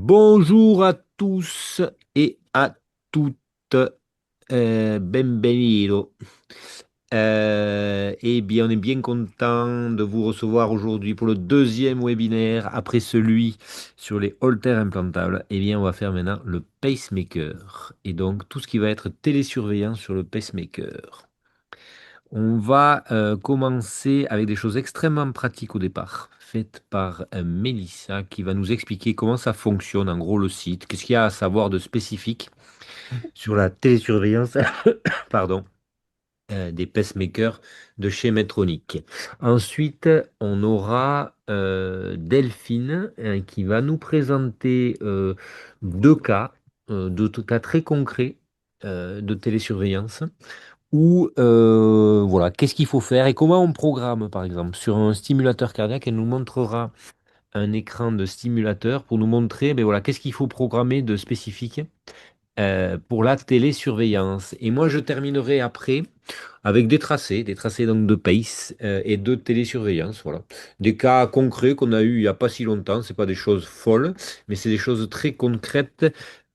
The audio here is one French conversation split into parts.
Bonjour à tous et à toutes, benvenido. Eh bien, on est bien content de vous recevoir aujourd'hui pour le deuxième webinaire après celui sur les haltères implantables. Eh bien, on va faire maintenant le pacemaker et donc tout ce qui va être télésurveillance sur le pacemaker. On va commencer avec des choses extrêmement pratiques au départ, faites par Mélissa, qui va nous expliquer comment ça fonctionne, en gros le site, qu'est-ce qu'il y a à savoir de spécifique sur la télésurveillance, pardon, des pacemakers de chez Medtronic. Ensuite, on aura Delphine qui va nous présenter deux cas très concrets de télésurveillance. Ou voilà, qu'est-ce qu'il faut faire et comment on programme, par exemple, sur un stimulateur cardiaque, elle nous montrera un écran de stimulateur pour nous montrer, ben voilà, qu'est-ce qu'il faut programmer de spécifique pour la télésurveillance. Et moi, je terminerai après avec des tracés donc de pace et de télésurveillance, voilà, des cas concrets qu'on a eu il n'y a pas si longtemps. C'est pas des choses folles, mais c'est des choses très concrètes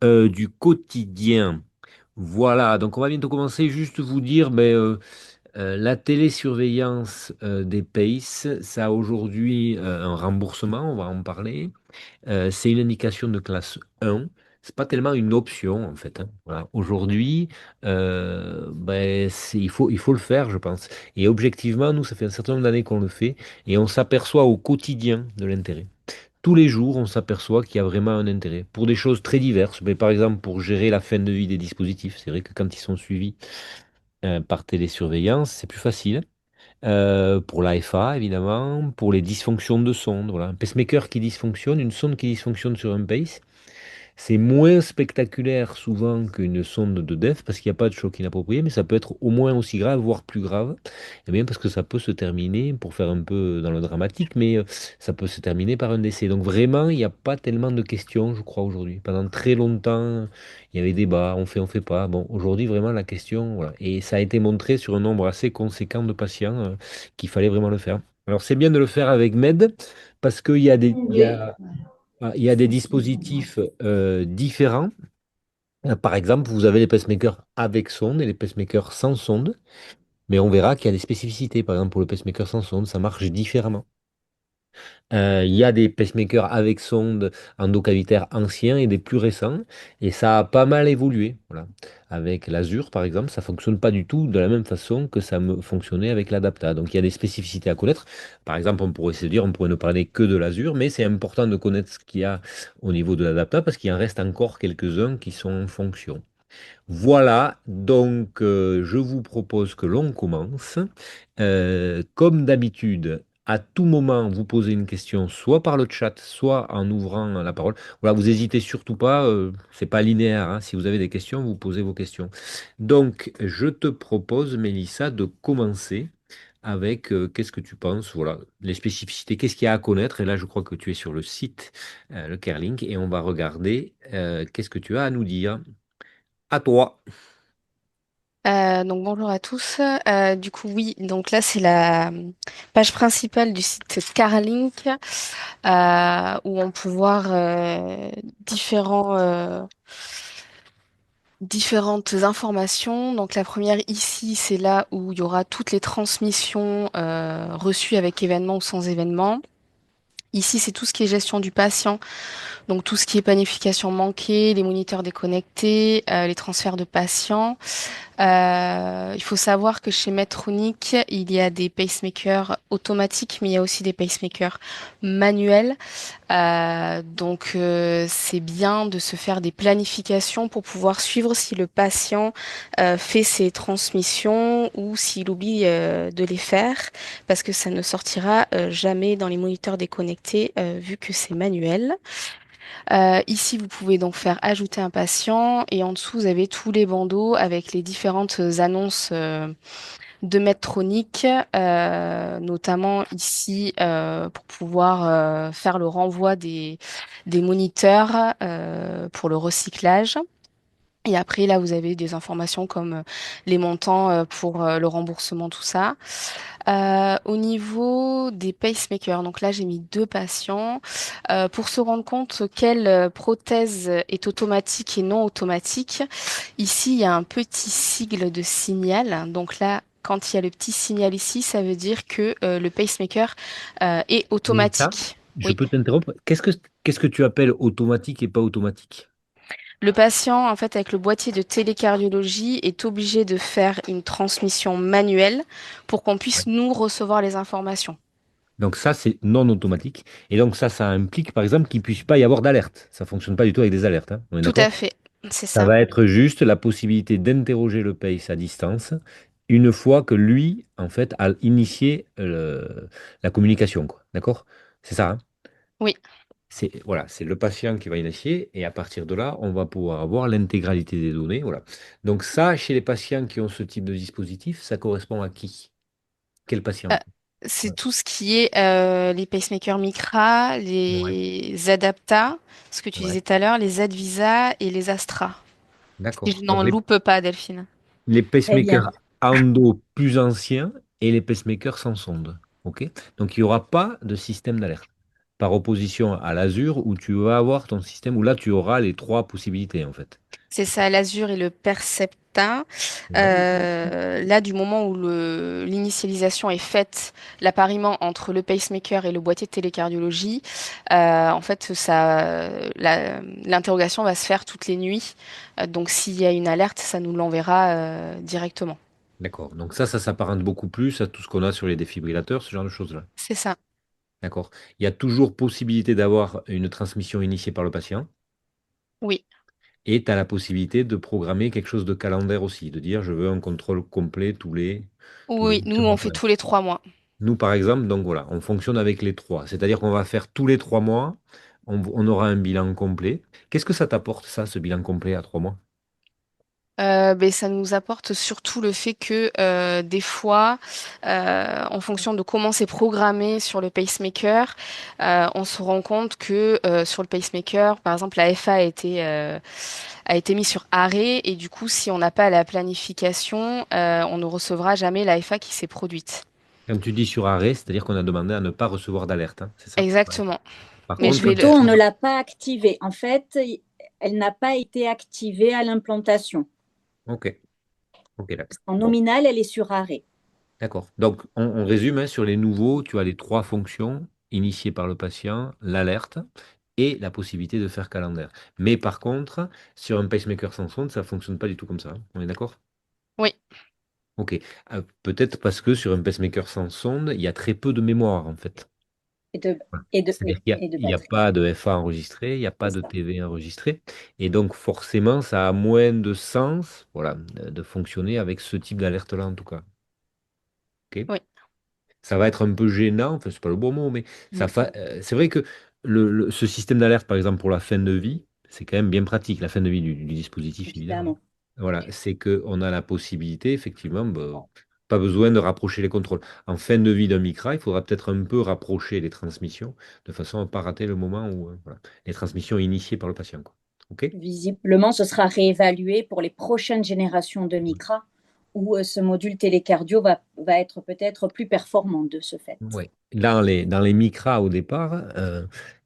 du quotidien. Voilà, donc on va bientôt commencer. Juste vous dire, la télésurveillance des PACE, ça a aujourd'hui un remboursement, on va en parler. C'est une indication de classe 1. C'est pas tellement une option en fait, hein. Voilà. Aujourd'hui, il faut le faire, je pense. Et objectivement, nous, ça fait un certain nombre d'années qu'on le fait et on s'aperçoit au quotidien de l'intérêt. Tous les jours, on s'aperçoit qu'il y a vraiment un intérêt pour des choses très diverses. Mais par exemple, pour gérer la fin de vie des dispositifs, c'est vrai que quand ils sont suivis par télésurveillance, c'est plus facile. Pour l'AFA, évidemment, pour les dysfonctions de sonde. Voilà. Un pacemaker qui dysfonctionne, une sonde qui dysfonctionne sur un pace, c'est moins spectaculaire souvent qu'une sonde de DEF parce qu'il n'y a pas de choc inapproprié, mais ça peut être au moins aussi grave, voire plus grave. Eh bien, parce que ça peut se terminer, pour faire un peu dans le dramatique, mais ça peut se terminer par un décès. Donc vraiment, il n'y a pas tellement de questions, je crois, aujourd'hui. Pendant très longtemps, il y avait débat, on fait pas. Bon, aujourd'hui, vraiment, la question, voilà. Et ça a été montré sur un nombre assez conséquent de patients qu'il fallait vraiment le faire. Alors, c'est bien de le faire avec MED parce qu'il y a Oui. il y a des dispositifs différents. Par exemple, vous avez les pacemakers avec sonde et les pacemakers sans sonde, mais on verra qu'il y a des spécificités. Par exemple, pour le pacemaker sans sonde, ça marche différemment. Il y a des pacemakers avec sonde endocavitaire anciens et des plus récents, et ça a pas mal évolué. Voilà. Avec l'Azur, par exemple, ça fonctionne pas du tout de la même façon que fonctionnait avec l'Adapta. Donc il y a des spécificités à connaître. Par exemple, on pourrait se dire, on pourrait ne parler que de l'Azur, mais c'est important de connaître ce qu'il y a au niveau de l'Adapta parce qu'il en reste encore quelques-uns qui sont en fonction. Voilà, donc je vous propose que l'on commence. Comme d'habitude, à tout moment, vous posez une question, soit par le chat, soit en ouvrant la parole. Voilà, vous hésitez surtout pas, c'est pas linéaire, hein. Si vous avez des questions, vous posez vos questions. Donc, je te propose, Mélissa, de commencer avec qu'est-ce que tu penses, voilà, les spécificités, qu'est-ce qu'il y a à connaître. Et là, je crois que tu es sur le site, le Kerlink, et on va regarder qu'est-ce que tu as à nous dire. À toi. Donc bonjour à tous. Du coup oui, donc là c'est la page principale du site Carlink où on peut voir différentes informations. Donc la première ici c'est là où il y aura toutes les transmissions reçues avec événement ou sans événement. Ici c'est tout ce qui est gestion du patient. Donc tout ce qui est planification manquée, les moniteurs déconnectés, les transferts de patients. Il faut savoir que chez Medtronic, il y a des pacemakers automatiques, mais il y a aussi des pacemakers manuels. C'est bien de se faire des planifications pour pouvoir suivre si le patient fait ses transmissions ou s'il oublie de les faire, parce que ça ne sortira jamais dans les moniteurs déconnectés vu que c'est manuel. Ici, vous pouvez donc faire ajouter un patient et en dessous, vous avez tous les bandeaux avec les différentes annonces de Medtronic, notamment ici pour pouvoir faire le renvoi des moniteurs pour le recyclage. Et après, là, vous avez des informations comme les montants pour le remboursement, tout ça. Au niveau des pacemakers, donc là, j'ai mis deux patients. Pour se rendre compte quelle prothèse est automatique et non automatique, ici, il y a un petit sigle de signal. Donc là, quand il y a le petit signal ici, ça veut dire que le pacemaker est Mélissa, automatique. je Oui. peux t'interrompre. Qu'est-ce que tu appelles automatique et pas automatique? Le patient, en fait, avec le boîtier de télécardiologie, est obligé de faire une transmission manuelle pour qu'on Ouais. puisse nous recevoir les informations. Donc ça, c'est non automatique. Et donc ça implique, par exemple, qu'il ne puisse pas y avoir d'alerte. Ça ne fonctionne pas du tout avec des alertes, hein. On est Tout à d'accord? fait, c'est Ça ça. va être juste la possibilité d'interroger le PACE à distance une fois que lui, en fait, a initié la communication, quoi. D'accord? C'est ça, hein. Oui. Voilà, c'est le patient qui va initier et à partir de là, on va pouvoir avoir l'intégralité des données. Voilà. Donc ça, chez les patients qui ont ce type de dispositif, ça correspond à qui? Quel Euh, patient? c'est Ouais. tout ce qui est les pacemakers Micra, Ouais. les Adapta, ce que tu Ouais. disais tout à l'heure, les Advisa et les Astra. Si D'accord. je n'en Donc loupe pas, Delphine. les Très bien. pacemakers endo plus anciens et les pacemakers sans sonde. OK? Donc il n'y aura pas de système d'alerte. Par opposition à l'Azur où tu vas avoir ton système où là tu auras les trois possibilités en fait. C'est ça, l'Azur et le Percepta. Ouais. Là, du moment où l'initialisation est faite, l'appariement entre le pacemaker et le boîtier de télécardiologie, en fait, l'interrogation va se faire toutes les nuits. Donc, s'il y a une alerte, ça nous l'enverra directement. D'accord. Donc ça s'apparente beaucoup plus à tout ce qu'on a sur les défibrillateurs, ce genre de choses-là. C'est ça. D'accord. Il y a toujours possibilité d'avoir une transmission initiée par le patient Oui. et tu as la possibilité de programmer quelque chose de calendaire aussi, de dire je veux un contrôle complet tous les Oui, nous, 8 on mois, fait par tous exemple. les 3 mois. Nous, par exemple, donc voilà, on fonctionne avec les trois. C'est-à-dire qu'on va faire tous les 3 mois, on aura un bilan complet. Qu'est-ce que ça t'apporte, ça, ce bilan complet à 3 mois? Ben, ça nous apporte surtout le fait que des fois, en fonction de comment c'est programmé sur le pacemaker, on se rend compte que sur le pacemaker, par exemple, la FA a été mise sur arrêt et du coup, si on n'a pas la planification, on ne recevra jamais la FA qui s'est produite. Quand tu dis sur arrêt, c'est-à-dire qu'on a demandé à ne pas recevoir d'alerte, hein, c'est ça? Ouais. Exactement. Par Mais Ou je contre, vais quand le... tu plutôt, on ne programmes- l'a pas activée. En fait, elle n'a pas été activée à l'implantation. Ok, ok, d'accord. En Bon. nominal, elle est sur arrêt. D'accord. Donc, on résume, hein, sur les nouveaux, tu as les trois fonctions initiées par le patient, l'alerte et la possibilité de faire calendaire. Mais par contre, sur un pacemaker sans sonde, ça ne fonctionne pas du tout comme ça, hein. On est d'accord? Oui, Ok. Peut-être parce que sur un pacemaker sans sonde, il y a très peu de mémoire, en fait. Et de, Voilà. oui, C'est-à-dire qu'il n'y a, et de il y a batterie. pas de FA enregistré, il n'y a C'est pas de ça. TV enregistré. Et donc, forcément, ça a moins de sens, voilà, de fonctionner avec ce type d'alerte-là, en tout cas. Ok. oui. Ça va être un peu gênant, enfin, c'est pas le bon mot, mais Mm. c'est vrai que ce système d'alerte, par exemple, pour la fin de vie, c'est quand même bien pratique, la fin de vie du dispositif, évidemment. Évidemment. Voilà, c'est qu'on a la possibilité, effectivement, bah, pas besoin de rapprocher les contrôles. En fin de vie d'un Micra, il faudra peut-être un peu rapprocher les transmissions, de façon à ne pas rater le moment où voilà, les transmissions initiées par le patient, quoi. OK? Visiblement, ce sera réévalué pour les prochaines générations de Micra, où ce module télécardio va être peut-être plus performant de ce fait. Ouais. Dans les Micra au départ,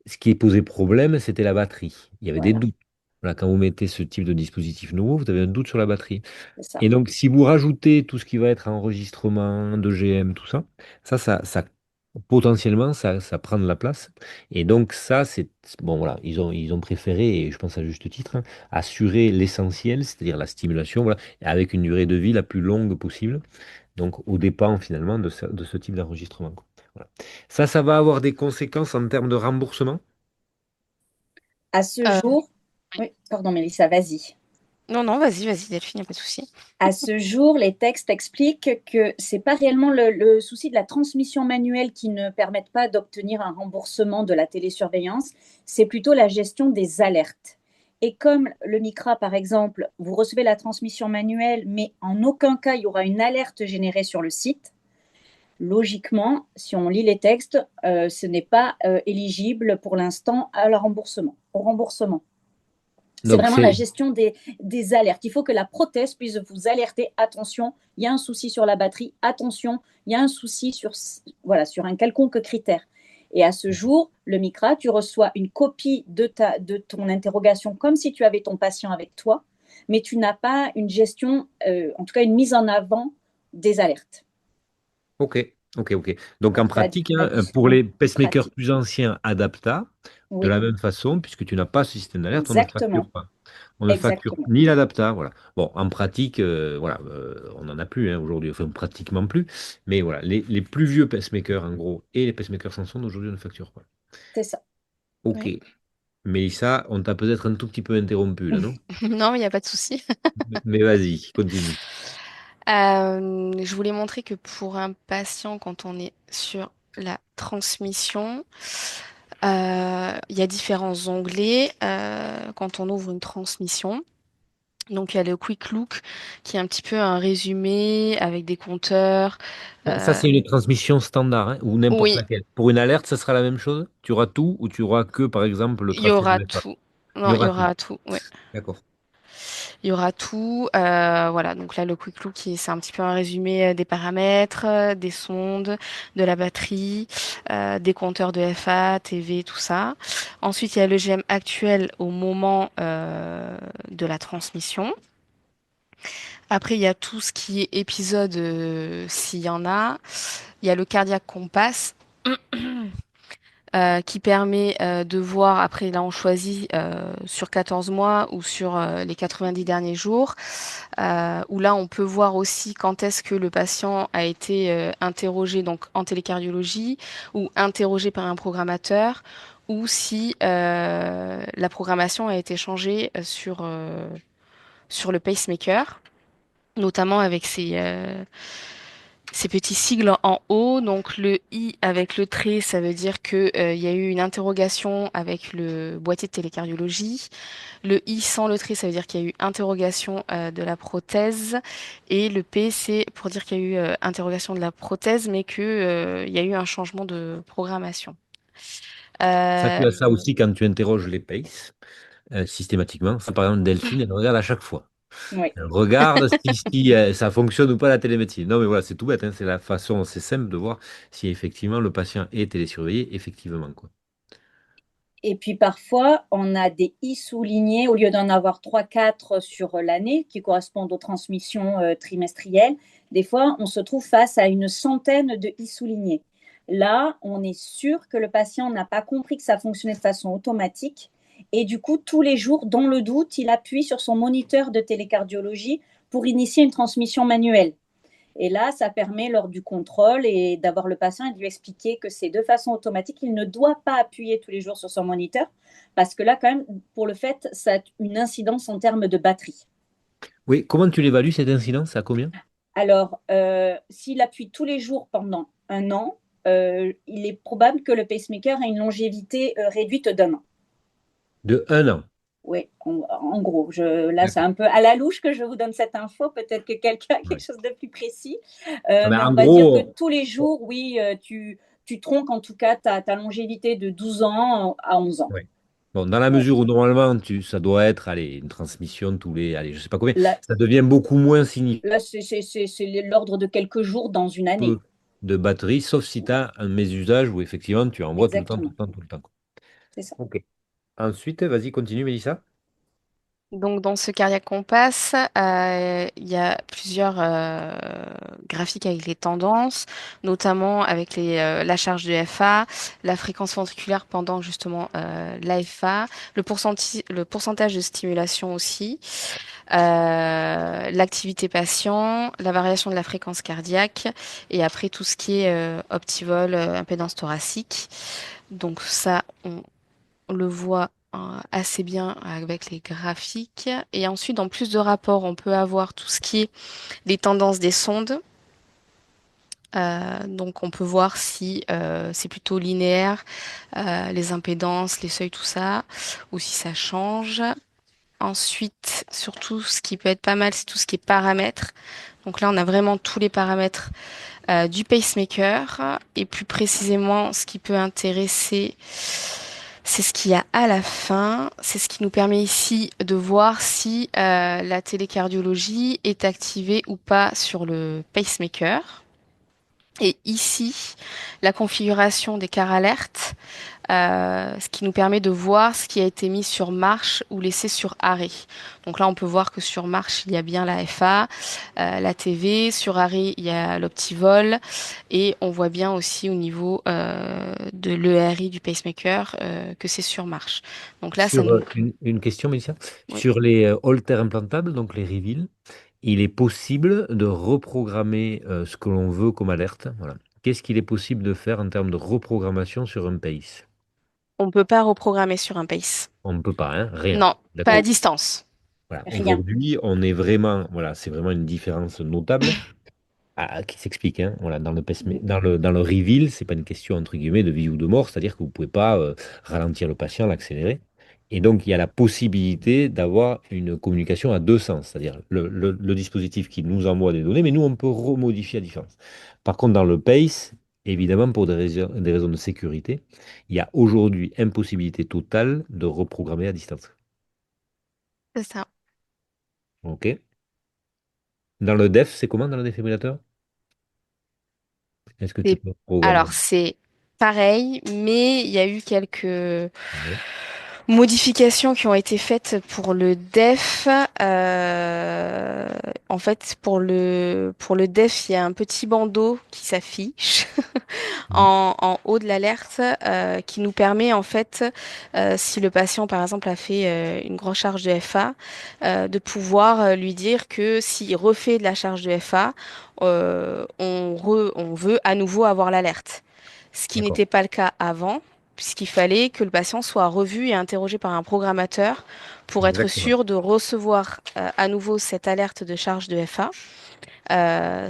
ce qui est posé problème, c'était la batterie. Il y avait des Voilà, doutes. Voilà, quand vous mettez ce type de dispositif nouveau, vous avez un doute sur la batterie. c'est ça. Et donc, si vous rajoutez tout ce qui va être enregistrement, d'EGM, tout ça, potentiellement, ça prend de la place. Et donc, ça, c'est bon, voilà, ils ont préféré, et je pense à juste titre, hein, assurer l'essentiel, c'est-à-dire la stimulation, voilà, avec une durée de vie la plus longue possible. Donc, au dépend finalement de ce type d'enregistrement, quoi. Voilà. Ça va avoir des conséquences en termes de remboursement. À ce Euh, jour, oui, pardon, Mélissa, vas-y. non, non, vas-y, vas-y, Delphine, il n'y a pas de souci. À ce jour, les textes expliquent que c'est pas réellement le souci de la transmission manuelle qui ne permettent pas d'obtenir un remboursement de la télésurveillance, c'est plutôt la gestion des alertes. Et comme le MICRA, par exemple, vous recevez la transmission manuelle, mais en aucun cas il y aura une alerte générée sur le site, logiquement, si on lit les textes, ce n'est pas éligible pour l'instant au remboursement. C'est Donc vraiment la c'est gestion des alertes. Il faut que la prothèse puisse vous alerter. Attention, il y a un souci sur la batterie. Attention, il y a un souci voilà, sur un quelconque critère. Et à ce jour, le MICRA, tu reçois une copie de ton interrogation comme si tu avais ton patient avec toi, mais tu n'as pas une gestion, en tout cas une mise en avant des alertes. OK, OK, OK. Donc en pratique, hein, pour Oui, les pacemakers pratique. plus anciens adapta, de Oui, la même façon, puisque tu n'as pas ce système d'alerte, on ne facture exactement. pas. On ne facture Exactement. ni l'adapta, voilà. Bon, en pratique, voilà, on n'en a plus hein, aujourd'hui, enfin pratiquement plus. Mais voilà, les plus vieux pacemakers en gros et les pacemakers sans sonde aujourd'hui on ne facture pas. C'est ça. OK. Oui. Mais ça, on t'a peut-être un tout petit peu interrompu là, non? Non, mais il n'y a pas de souci. Mais vas-y, continue. Je voulais montrer que pour un patient, quand on est sur la transmission, il y a différents onglets quand on ouvre une transmission. Donc, il y a le Quick Look qui est un petit peu un résumé avec des compteurs. Ça, Euh, c'est une transmission standard, hein, ou n'importe oui, laquelle. Pour une alerte, ça sera la même chose? Tu auras tout ou tu auras que, par exemple, le il y tracé aura de FA? tout. Il y Non, il y aura tout. aura tout. Oui. D'accord. Il y aura tout. Voilà, donc là, le Quick Look, c'est un petit peu un résumé des paramètres, des sondes, de la batterie, des compteurs de FA, TV, tout ça. Ensuite, il y a le GM actuel au moment de la transmission. Après, il y a tout ce qui est épisode, s'il y en a. Il y a le cardiaque compass. Qui permet de voir, après là on choisit sur 14 mois ou sur les 90 derniers jours, où là on peut voir aussi quand est-ce que le patient a été interrogé donc en télécardiologie ou interrogé par un programmateur ou si la programmation a été changée sur le pacemaker, notamment avec ces petits sigles en haut. Donc le I avec le trait, ça veut dire que il y a eu une interrogation avec le boîtier de télécardiologie. Le I sans le trait, ça veut dire qu'il y a eu interrogation de la prothèse. Et le P, c'est pour dire qu'il y a eu interrogation de la prothèse, mais que il y a eu un changement de programmation. Ça, Euh, tu as ça aussi quand tu interroges les PACE, systématiquement. Ça, par exemple, Delphine, elle regarde à chaque fois. Oui. Elle regarde si ça fonctionne ou pas la télémédecine. Non, mais voilà, c'est tout bête, hein, c'est la façon, c'est simple de voir si effectivement le patient est télésurveillé, effectivement, quoi. Et puis parfois, on a des i soulignés au lieu d'en avoir 3, 4 sur l'année qui correspondent aux transmissions trimestrielles. Des fois, on se trouve face à une centaine de i soulignés. Là, on est sûr que le patient n'a pas compris que ça fonctionnait de façon automatique. Et du coup, tous les jours, dans le doute, il appuie sur son moniteur de télécardiologie pour initier une transmission manuelle. Et là, ça permet lors du contrôle et d'avoir le patient et de lui expliquer que c'est de façon automatique. Il ne doit pas appuyer tous les jours sur son moniteur parce que là, quand même, pour le fait, ça a une incidence en termes de batterie. Oui, comment tu l'évalues cette incidence? À combien? Alors, s'il appuie tous les jours pendant un an, il est probable que le pacemaker ait une longévité réduite d'un an. De 1 an. Oui, en gros, là, c'est D'accord. un peu à la louche que je vous donne cette info. Peut-être que quelqu'un a quelque Ouais. chose de plus précis. Ah ben, Mais en on va dire que gros, tous les jours, oui, tu tronques en tout cas ta longévité de 12 ans à 11 ans. ouais. Bon, dans la Ouais. mesure où normalement ça doit être allez, une transmission tous les, allez, je sais pas combien, Là, ça devient beaucoup moins significatif là c'est l'ordre de quelques jours dans une année. de batterie, sauf si tu as un mésusage où effectivement tu envoies tout le temps, tout le Exactement. temps, tout le temps, quoi. C'est ça. Ok. Ensuite, vas-y, continue, Mélissa. Donc dans ce cardiaque compass, il y a plusieurs graphiques avec les tendances, notamment avec la charge de FA, la fréquence ventriculaire pendant justement l'AFA, le pourcentage de stimulation aussi, l'activité patient, la variation de la fréquence cardiaque et après tout ce qui est optivol, impédance thoracique. Donc ça, on le voit assez bien avec les graphiques. Et ensuite, dans plus de rapports, on peut avoir tout ce qui est les tendances des sondes. Donc, on peut voir si c'est plutôt linéaire, les impédances, les seuils, tout ça, ou si ça change. Ensuite, surtout, ce qui peut être pas mal, c'est tout ce qui est paramètres. Donc là, on a vraiment tous les paramètres du pacemaker et plus précisément, ce qui peut intéresser C'est ce qu'il y a à la fin. C'est ce qui nous permet ici de voir si la télécardiologie est activée ou pas sur le pacemaker. Et ici, la configuration des quarts alertes, ce qui nous permet de voir ce qui a été mis sur marche ou laissé sur arrêt. Donc là, on peut voir que sur marche, il y a bien la FA, la TV, sur arrêt, il y a l'optivol, et on voit bien aussi au niveau de l'ERI du pacemaker que c'est sur marche. Donc là, ça Sur nous... une question, Mélissa. Oui. Sur les haltères implantables, donc les Reveal, il est possible de reprogrammer ce que l'on veut comme alerte. Voilà. Qu'est-ce qu'il est possible de faire en termes de reprogrammation sur un pace? On ne peut pas reprogrammer sur un pace. On ne peut pas, hein, rien. Non, pas à D'accord. distance. Voilà. Rien. Aujourd'hui, on est vraiment, voilà, c'est vraiment une différence notable. Qui s'explique, hein. Voilà, dans le reveal, c'est pas une question entre guillemets de vie ou de mort, c'est-à-dire que vous pouvez pas ralentir le patient, l'accélérer. Et donc, il y a la possibilité d'avoir une communication à deux sens, c'est-à-dire le dispositif qui nous envoie des données, mais nous, on peut remodifier à distance. Par contre, dans le PACE, évidemment, pour des raisons de sécurité, il y a aujourd'hui impossibilité totale de reprogrammer à distance. C'est ça. OK? Dans le DEF, c'est comment dans le défibrillateur? Est-ce que tu C'est- peux programmer? Alors, c'est pareil, mais il y a eu quelques Ouais. modifications qui ont été faites pour le def. En fait, pour le def, il y a un petit bandeau qui s'affiche en haut de l'alerte qui nous permet, en fait, si le patient, par exemple, a fait une grosse charge de FA, de pouvoir lui dire que s'il refait de la charge de FA, on veut à nouveau avoir l'alerte. Ce qui D'accord. n'était pas le cas avant, puisqu'il fallait que le patient soit revu et interrogé par un programmateur pour être Exactement. sûr de recevoir à nouveau cette alerte de charge de FA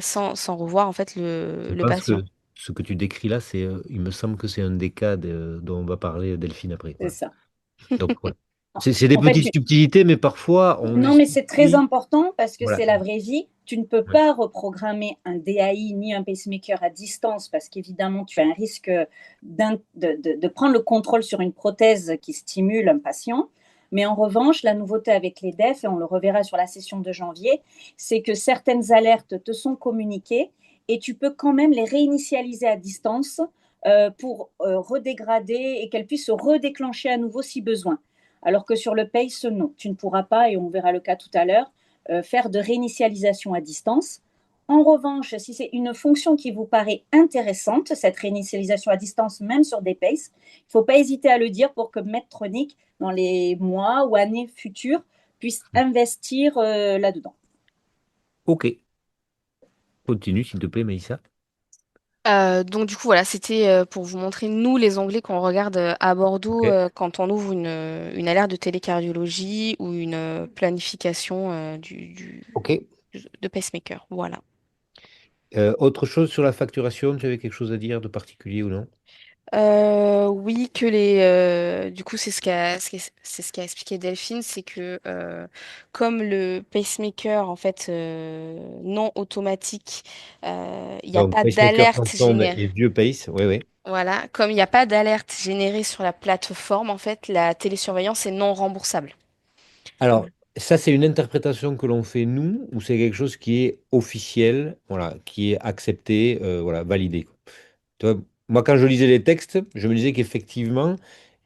sans revoir en fait Je le pense patient. que ce que tu décris là, il me semble que c'est un des cas dont on va parler Delphine après. C'est Voilà. ça. Donc, voilà. C'est des En fait, petites subtilités, mais parfois on est non, mais c'est très surpris. important parce que Voilà. c'est la vraie vie. Tu ne peux Ouais. pas reprogrammer un DAI ni un pacemaker à distance parce qu'évidemment, tu as un risque de prendre le contrôle sur une prothèse qui stimule un patient. Mais en revanche, la nouveauté avec les DEF, et on le reverra sur la session de janvier, c'est que certaines alertes te sont communiquées et tu peux quand même les réinitialiser à distance pour redégrader et qu'elles puissent se redéclencher à nouveau si besoin. Alors que sur le PACE, non, tu ne pourras pas, et on verra le cas tout à l'heure, faire de réinitialisation à distance. En revanche, si c'est une fonction qui vous paraît intéressante, cette réinitialisation à distance, même sur des PACE, il ne faut pas hésiter à le dire pour que Medtronic, dans les mois ou années futures, puisse investir là-dedans. Ok. Continue, s'il te plaît, Maïssa. Donc du coup voilà, c'était pour vous montrer nous les onglets qu'on regarde à Bordeaux Ok. quand on ouvre une alerte de télécardiologie ou une planification Ok. de pacemaker. Voilà. Autre chose sur la facturation, tu avais quelque chose à dire de particulier ou non? Oui, du coup, c'est ce qu'a expliqué Delphine, c'est que comme le pacemaker, en fait, non automatique, il n'y a Donc, pas pacemaker sans d'alerte sonde générée. et vieux pace, oui, oui. Voilà, comme il n'y a pas d'alerte générée sur la plateforme, en fait, la télésurveillance est non remboursable. Alors, ça, c'est une interprétation que l'on fait nous, ou c'est quelque chose qui est officiel, voilà, qui est accepté, voilà, validé. Tu vois, moi, quand je lisais les textes, je me disais qu'effectivement,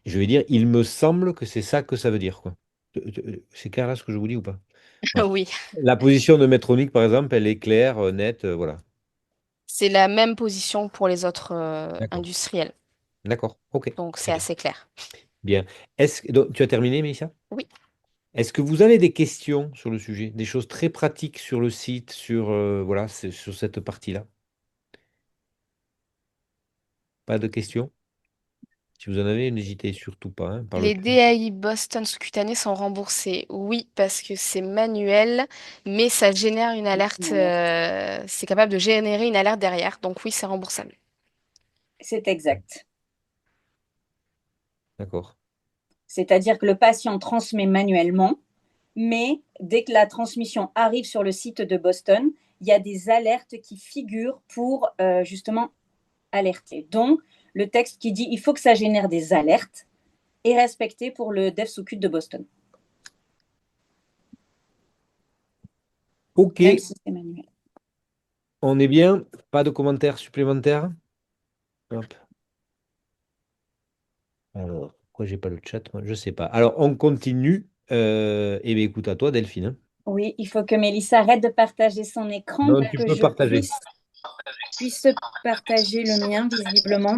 je vais dire, il me semble que c'est ça que ça veut dire, quoi. C'est clair là ce que je vous dis ou pas? Voilà. Oui, La position de Medtronic, par exemple, elle est claire, nette, voilà. c'est la même position pour les autres D'accord. industriels, D'accord. Ok. donc Très c'est bien. assez clair. Bien. Donc, tu as terminé, Mélissa? Oui. Est-ce que vous avez des questions sur le sujet, des choses très pratiques sur le site, voilà, sur cette partie-là? Pas de questions? Si vous en avez, n'hésitez surtout pas, hein, par le Les chat. DAI Boston sous-cutanés sont remboursés. Oui, parce que c'est manuel, mais ça génère une alerte. C'est capable de générer une alerte derrière. Donc oui, c'est remboursable. C'est exact. D'accord. C'est-à-dire que le patient transmet manuellement, mais dès que la transmission arrive sur le site de Boston, il y a des alertes qui figurent pour justement alerter. Donc, le texte qui dit il faut que ça génère des alertes, est respecté pour le DevSocket de Boston, Ok, même si c'est manuel. on est bien. Pas de commentaires supplémentaires. Hop. Alors, pourquoi j'ai pas le chat, moi? Je sais pas. Alors, on continue. Eh bien, écoute à toi, Delphine. Oui, il faut que Mélissa arrête de partager son écran Non, pour tu que peux je partager. puisse partager le mien, visiblement.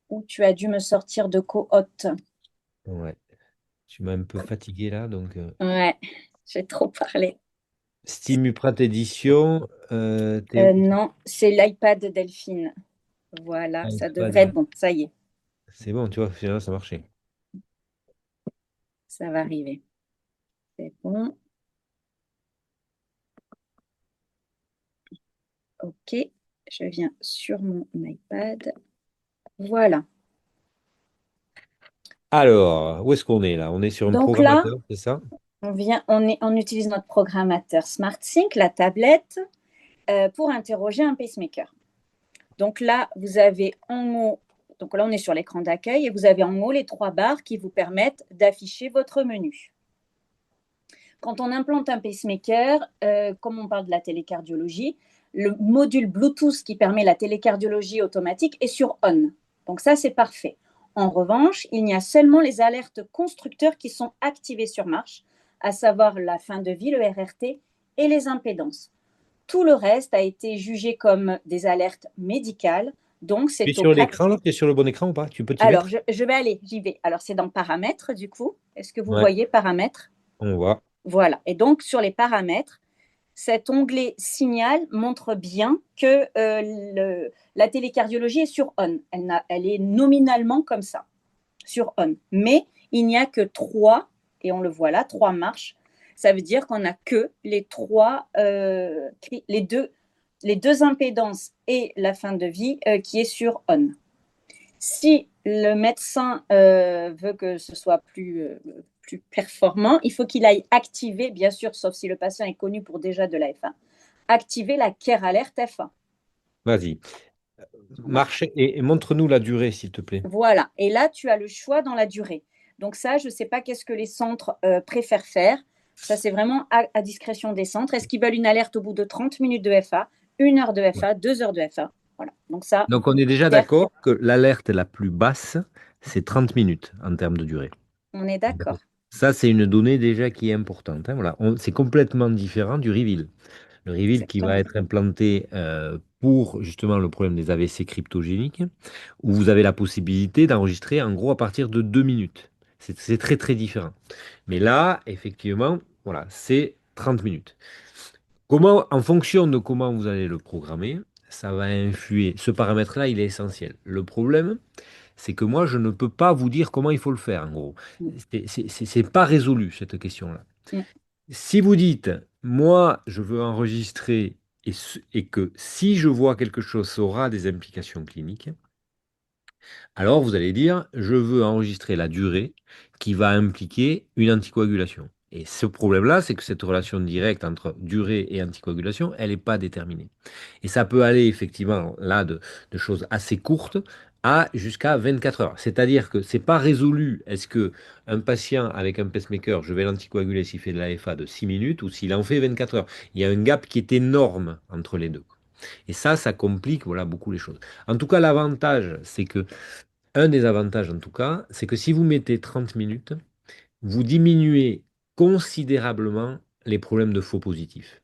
Ou tu as dû me sortir de co-hôte. Ouais. Tu m'as un peu fatigué là, donc Ouais, j'ai trop parlé. Stimuprat Édition, t'es où? Non, c'est l'iPad de Delphine. Voilà, ça devrait être iPad. bon. Ça y est, C'est bon, tu vois, finalement, ça marchait. ça va arriver. C'est bon. OK, je viens sur mon iPad. Voilà. Alors, où est-ce qu'on est là? On est sur un Donc là, programmateur, c'est ça? on utilise notre programmateur SmartSync, la tablette, pour interroger un pacemaker. Donc là, vous avez en haut, donc là, on est sur l'écran d'accueil et vous avez en haut les 3 barres qui vous permettent d'afficher votre menu. Quand on implante un pacemaker, comme on parle de la télécardiologie, le module Bluetooth qui permet la télécardiologie automatique est sur on. Donc ça, c'est parfait. En revanche, il y a seulement les alertes constructeurs qui sont activées sur marche, à savoir la fin de vie, le RRT, et les impédances. Tout le reste a été jugé comme des alertes médicales, donc Tu es c'est au sur praticien. l'écran là? Tu es sur le bon écran ou pas? Tu peux t'y Alors, mettre? je vais aller, j'y vais. Alors, c'est dans paramètres, du coup. Est-ce que vous Ouais, voyez paramètres? on voit. Voilà. Et donc, sur les paramètres, cet onglet signal montre bien que la télécardiologie est sur on. Elle est nominalement comme ça, sur on. Mais il n'y a que 3, et on le voit là, 3 marches. Ça veut dire qu'on n'a que les deux impédances et la fin de vie qui est sur on. Si le médecin veut que ce soit plus performant, il faut qu'il aille activer, bien sûr, sauf si le patient est connu pour déjà de la F1, activer la Care Alert F1. Vas-y. Voilà. Marche et montre-nous la durée, s'il te plaît. Voilà. Et là, tu as le choix dans la durée. Donc ça, je ne sais pas qu'est-ce que les centres préfèrent faire. Ça, c'est vraiment à discrétion des centres. Est-ce qu'ils veulent une alerte au bout de 30 minutes de FA, 1 heure de Ouais. FA, 2 heures de FA? Voilà. Donc ça, Donc, on est déjà Pierre, d'accord que l'alerte la plus basse, c'est 30 minutes en termes de durée. on est d'accord. Ça, c'est une donnée déjà qui est importante, hein, voilà. C'est complètement différent du reveal. Le reveal qui va Exactement. être implanté pour justement le problème des AVC cryptogéniques, où vous avez la possibilité d'enregistrer en gros à partir de 2 minutes. C'est très très différent. Mais là, effectivement, voilà, c'est 30 minutes. Comment, en fonction de comment vous allez le programmer, ça va influer. Ce paramètre-là, il est essentiel. Le problème, c'est que moi, je ne peux pas vous dire comment il faut le faire, en gros. Mm. C'est pas résolu, cette question-là. Mm. Si vous dites, moi, je veux enregistrer et que si je vois quelque chose, ça aura des implications cliniques, alors vous allez dire, je veux enregistrer la durée qui va impliquer une anticoagulation. Et ce problème-là, c'est que cette relation directe entre durée et anticoagulation, elle n'est pas déterminée. Et ça peut aller effectivement là de choses assez courtes à jusqu'à 24 heures. C'est-à-dire que c'est pas résolu. Est-ce que un patient avec un pacemaker, je vais l'anticoaguler s'il fait de l'AFA de 6 minutes ou s'il en fait 24 heures? Il y a un gap qui est énorme entre les deux. Et ça complique voilà, beaucoup les choses. En tout cas, l'avantage, c'est que un des avantages, en tout cas, c'est que si vous mettez 30 minutes, vous diminuez considérablement les problèmes de faux positifs.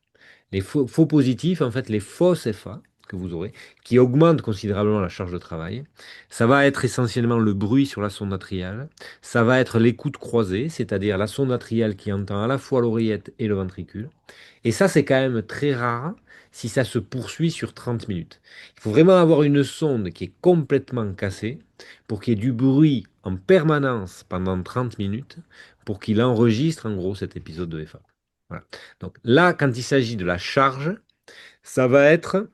Les faux positifs, en fait, les fausses FA que vous aurez, qui augmentent considérablement la charge de travail, ça va être essentiellement le bruit sur la sonde atriale, ça va être l'écoute croisée, c'est-à-dire la sonde atriale qui entend à la fois l'oreillette et le ventricule. Et ça, c'est quand même très rare si ça se poursuit sur 30 minutes. Il faut vraiment avoir une sonde qui est complètement cassée pour qu'il y ait du bruit en permanence pendant 30 minutes pour qu'il enregistre en gros cet épisode de FA. Voilà. Donc là, quand il s'agit de la charge, ça va être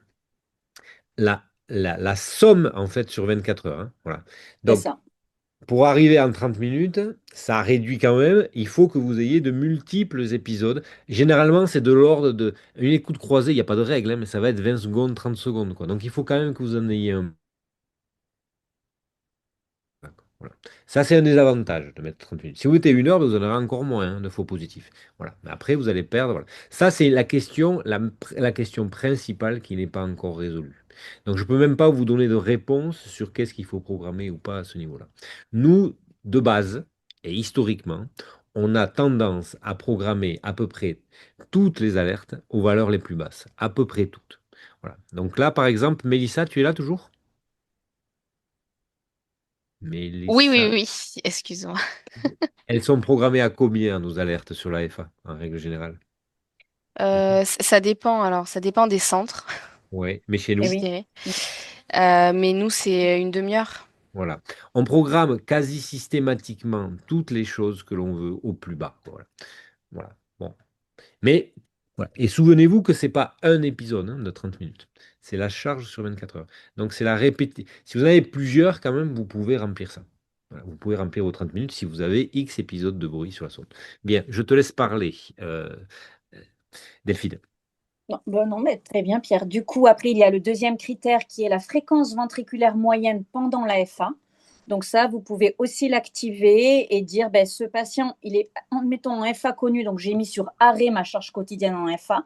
la somme en fait sur 24 heures, hein. Voilà. C'est Donc ça. Pour arriver en 30 minutes, ça réduit quand même. Il faut que vous ayez de multiples épisodes. Généralement, c'est de l'ordre de... Une écoute croisée, il n'y a pas de règle, hein, mais ça va être 20 secondes, 30 secondes, quoi. Donc il faut quand même que vous en ayez un. Voilà. Ça, c'est un des avantages de mettre 30 minutes. Si vous mettez 1 heure, vous en aurez encore moins de faux positifs. Voilà. Mais après, vous allez perdre. Voilà. Ça, c'est la question principale qui n'est pas encore résolue. Donc, je ne peux même pas vous donner de réponse sur qu'est-ce qu'il faut programmer ou pas à ce niveau-là. Nous, de base, et historiquement, on a tendance à programmer à peu près toutes les alertes aux valeurs les plus basses. À peu près toutes. Voilà. Donc là, par exemple, Mélissa, tu es là toujours? Oui, oui, Mélissa. oui, excuse-moi. Elles sont programmées à combien, nos alertes sur la FA, en règle générale? Ça dépend, alors, ça dépend des centres, Oui, mais chez Eh nous, je oui. dirais. Mais nous, c'est une demi-heure. voilà. On programme quasi systématiquement toutes les choses que l'on veut au plus bas. Voilà. Voilà. Bon. Mais, voilà. Et souvenez-vous que c'est pas un épisode de 30 minutes. C'est la charge sur 24 heures. Donc, c'est la répétition. Si vous en avez plusieurs, quand même, vous pouvez remplir ça. Voilà. Vous pouvez remplir vos 30 minutes si vous avez X épisodes de bruit sur la sonde. Bien, je te laisse parler, Delphine. Non, bon, non, mais très bien, Pierre. Du coup, après, il y a le deuxième critère qui est la fréquence ventriculaire moyenne pendant la FA. Donc ça, vous pouvez aussi l'activer et dire, ben, ce patient, il est, mettons, en FA connu, donc j'ai mis sur arrêt ma charge quotidienne en FA.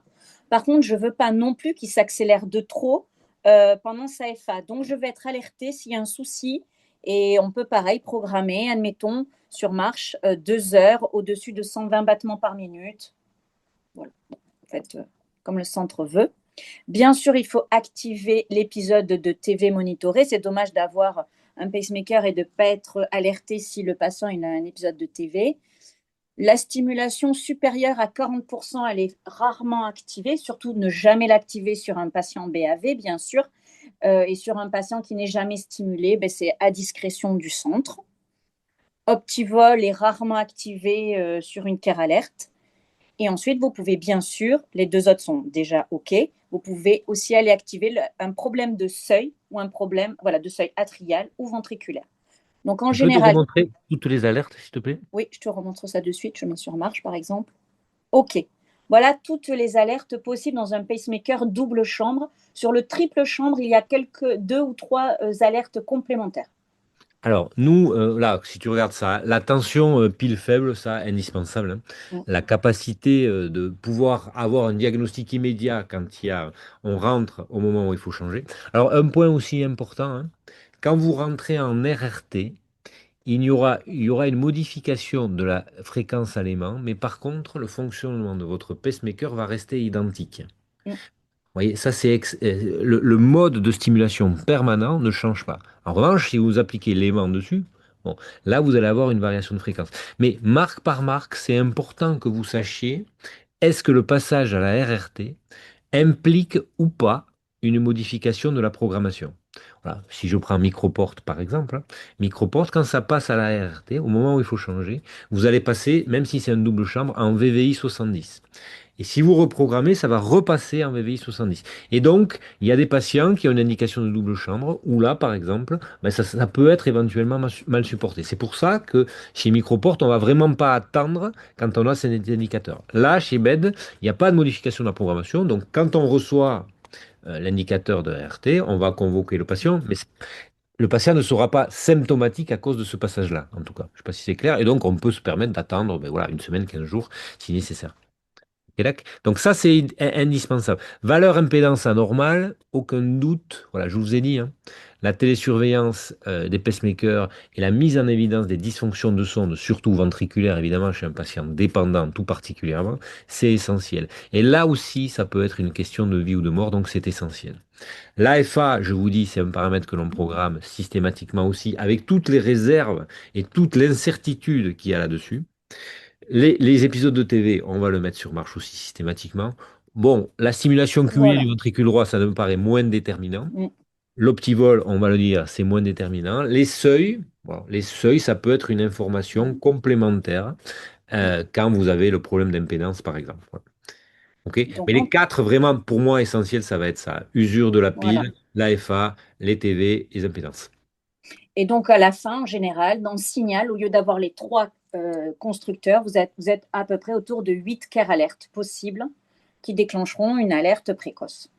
Par contre, je ne veux pas non plus qu'il s'accélère de trop pendant sa FA. Donc, je vais être alertée s'il y a un souci et on peut, pareil, programmer, admettons, sur marche, 2 heures au-dessus de 120 battements par minute. Voilà, en fait, comme le centre veut. Bien sûr, il faut activer l'épisode de TV monitoré. C'est dommage d'avoir un pacemaker et de ne pas être alerté si le patient il a un épisode de TV. La stimulation supérieure à 40%, elle est rarement activée, surtout ne jamais l'activer sur un patient BAV, bien sûr. Et sur un patient qui n'est jamais stimulé, ben, c'est à discrétion du centre. Optivol est rarement activé sur une care alerte. Et ensuite, vous pouvez bien sûr, les deux autres sont déjà OK, vous pouvez aussi aller activer un problème de seuil ou un problème voilà, de seuil atrial ou ventriculaire. Donc en Tu peux te général, remontrer toutes les alertes, s'il te plaît? oui, je te remontre ça de suite, je mets sur marche par exemple. OK. Voilà toutes les alertes possibles dans un pacemaker double chambre. Sur le triple chambre, il y a quelques 2 ou 3 alertes complémentaires. Alors, nous, là, si tu regardes ça, la tension pile faible, ça, indispensable, hein. Mm. La capacité de pouvoir avoir un diagnostic immédiat quand on rentre au moment où il faut changer. Alors, un point aussi important, hein, quand vous rentrez en RRT, il y aura une modification de la fréquence à l'aimant, mais par contre, le fonctionnement de votre pacemaker va rester identique. Mm. Vous voyez, ça, le mode de stimulation permanent ne change pas. En revanche, si vous appliquez l'aimant dessus, bon, là, vous allez avoir une variation de fréquence. Mais marque par marque, c'est important que vous sachiez, est-ce que le passage à la RRT implique ou pas une modification de la programmation. Voilà. Si je prends Microport par exemple, hein, Microport, quand ça passe à la RRT, au moment où il faut changer, vous allez passer, même si c'est un double chambre, en VVI 70. Et si vous reprogrammez, ça va repasser en VVI 70. Et donc, il y a des patients qui ont une indication de double chambre, où là, par exemple, ben ça peut être éventuellement mal supporté. C'est pour ça que chez Microport, on ne va vraiment pas attendre quand on a ces indicateurs. Là, chez BED, il n'y a pas de modification de la programmation. Donc, quand on reçoit l'indicateur de RT, on va convoquer le patient, mais le patient ne sera pas symptomatique à cause de ce passage-là, en tout cas. Je ne sais pas si c'est clair. Et donc, on peut se permettre d'attendre ben voilà, une semaine, 15 jours, si nécessaire. Ok, d'accord. Donc ça, c'est indispensable. Valeur impédance anormale, aucun doute. Voilà, je vous ai dit, hein, la télésurveillance des pacemakers et la mise en évidence des dysfonctions de sonde, surtout ventriculaires, évidemment, chez un patient dépendant tout particulièrement, c'est essentiel. Et là aussi, ça peut être une question de vie ou de mort, donc c'est essentiel. L'AFA, je vous dis, c'est un paramètre que l'on programme systématiquement aussi, avec toutes les réserves et toute l'incertitude qu'il y a là-dessus. Les épisodes de TV, on va le mettre sur marche aussi systématiquement. Bon, la stimulation cumulée du Voilà. ventricule droit, ça me paraît moins déterminant. Mm. L'optivol, on va le dire, c'est moins déterminant. Les seuils, bon, les seuils, ça peut être une information complémentaire quand vous avez le problème d'impédance, par exemple. Voilà. OK? Mais Donc, les quatre, vraiment, pour moi, essentiels, ça va être ça. Usure de la voilà. pile, l'AFA, les TV, les impédances. Et donc, à la fin, en général, dans le signal, au lieu d'avoir les 3 constructeurs, vous êtes à peu près autour de 8 care alertes possibles qui déclencheront une alerte précoce.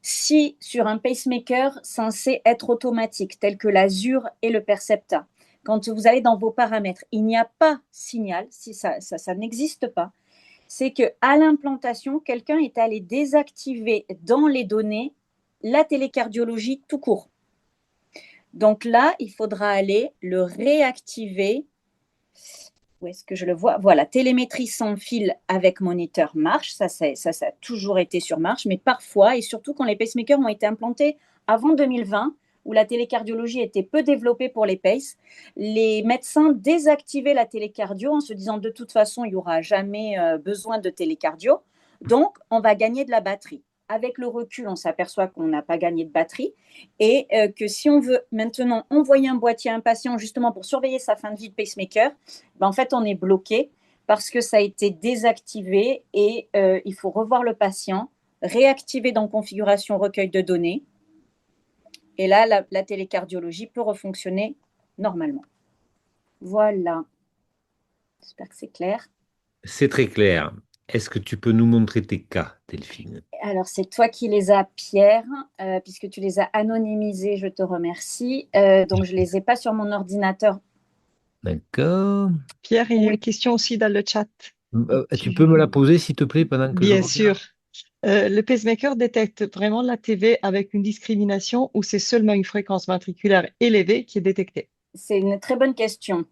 Si sur un pacemaker censé être automatique, tel que l'Azur et le Percepta, quand vous allez dans vos paramètres, il n'y a pas signal, si ça n'existe pas, c'est qu'à l'implantation, quelqu'un est allé désactiver dans les données la télécardiologie tout court. Donc là, il faudra aller le réactiver. Où est-ce que je le vois? Voilà, télémétrie sans fil avec moniteur marche. Ça a toujours été sur marche, mais parfois, et surtout quand les pacemakers ont été implantés avant 2020, où la télécardiologie était peu développée pour les paces, les médecins désactivaient la télécardio en se disant de toute façon, il n'y aura jamais besoin de télécardio. Donc, on va gagner de la batterie. Avec le recul, on s'aperçoit qu'on n'a pas gagné de batterie et que si on veut maintenant envoyer un boîtier à un patient justement pour surveiller sa fin de vie de pacemaker, ben en fait, on est bloqué parce que ça a été désactivé et il faut revoir le patient, réactiver dans configuration recueil de données. Et là, la télécardiologie peut refonctionner normalement. Voilà. J'espère que c'est clair. C'est très clair. Est-ce que tu peux nous montrer tes cas, Delphine? Alors, c'est toi qui les as, Pierre, puisque tu les as anonymisés, je te remercie. Donc, je ne les ai pas sur mon ordinateur. D'accord. Pierre, il y a Oui, une question aussi dans le chat. Tu peux me la poser, s'il te plaît, pendant que je Bien regarde? sûr. Le pacemaker détecte vraiment la TV avec une discrimination ou c'est seulement une fréquence ventriculaire élevée qui est détectée? c'est une très bonne question.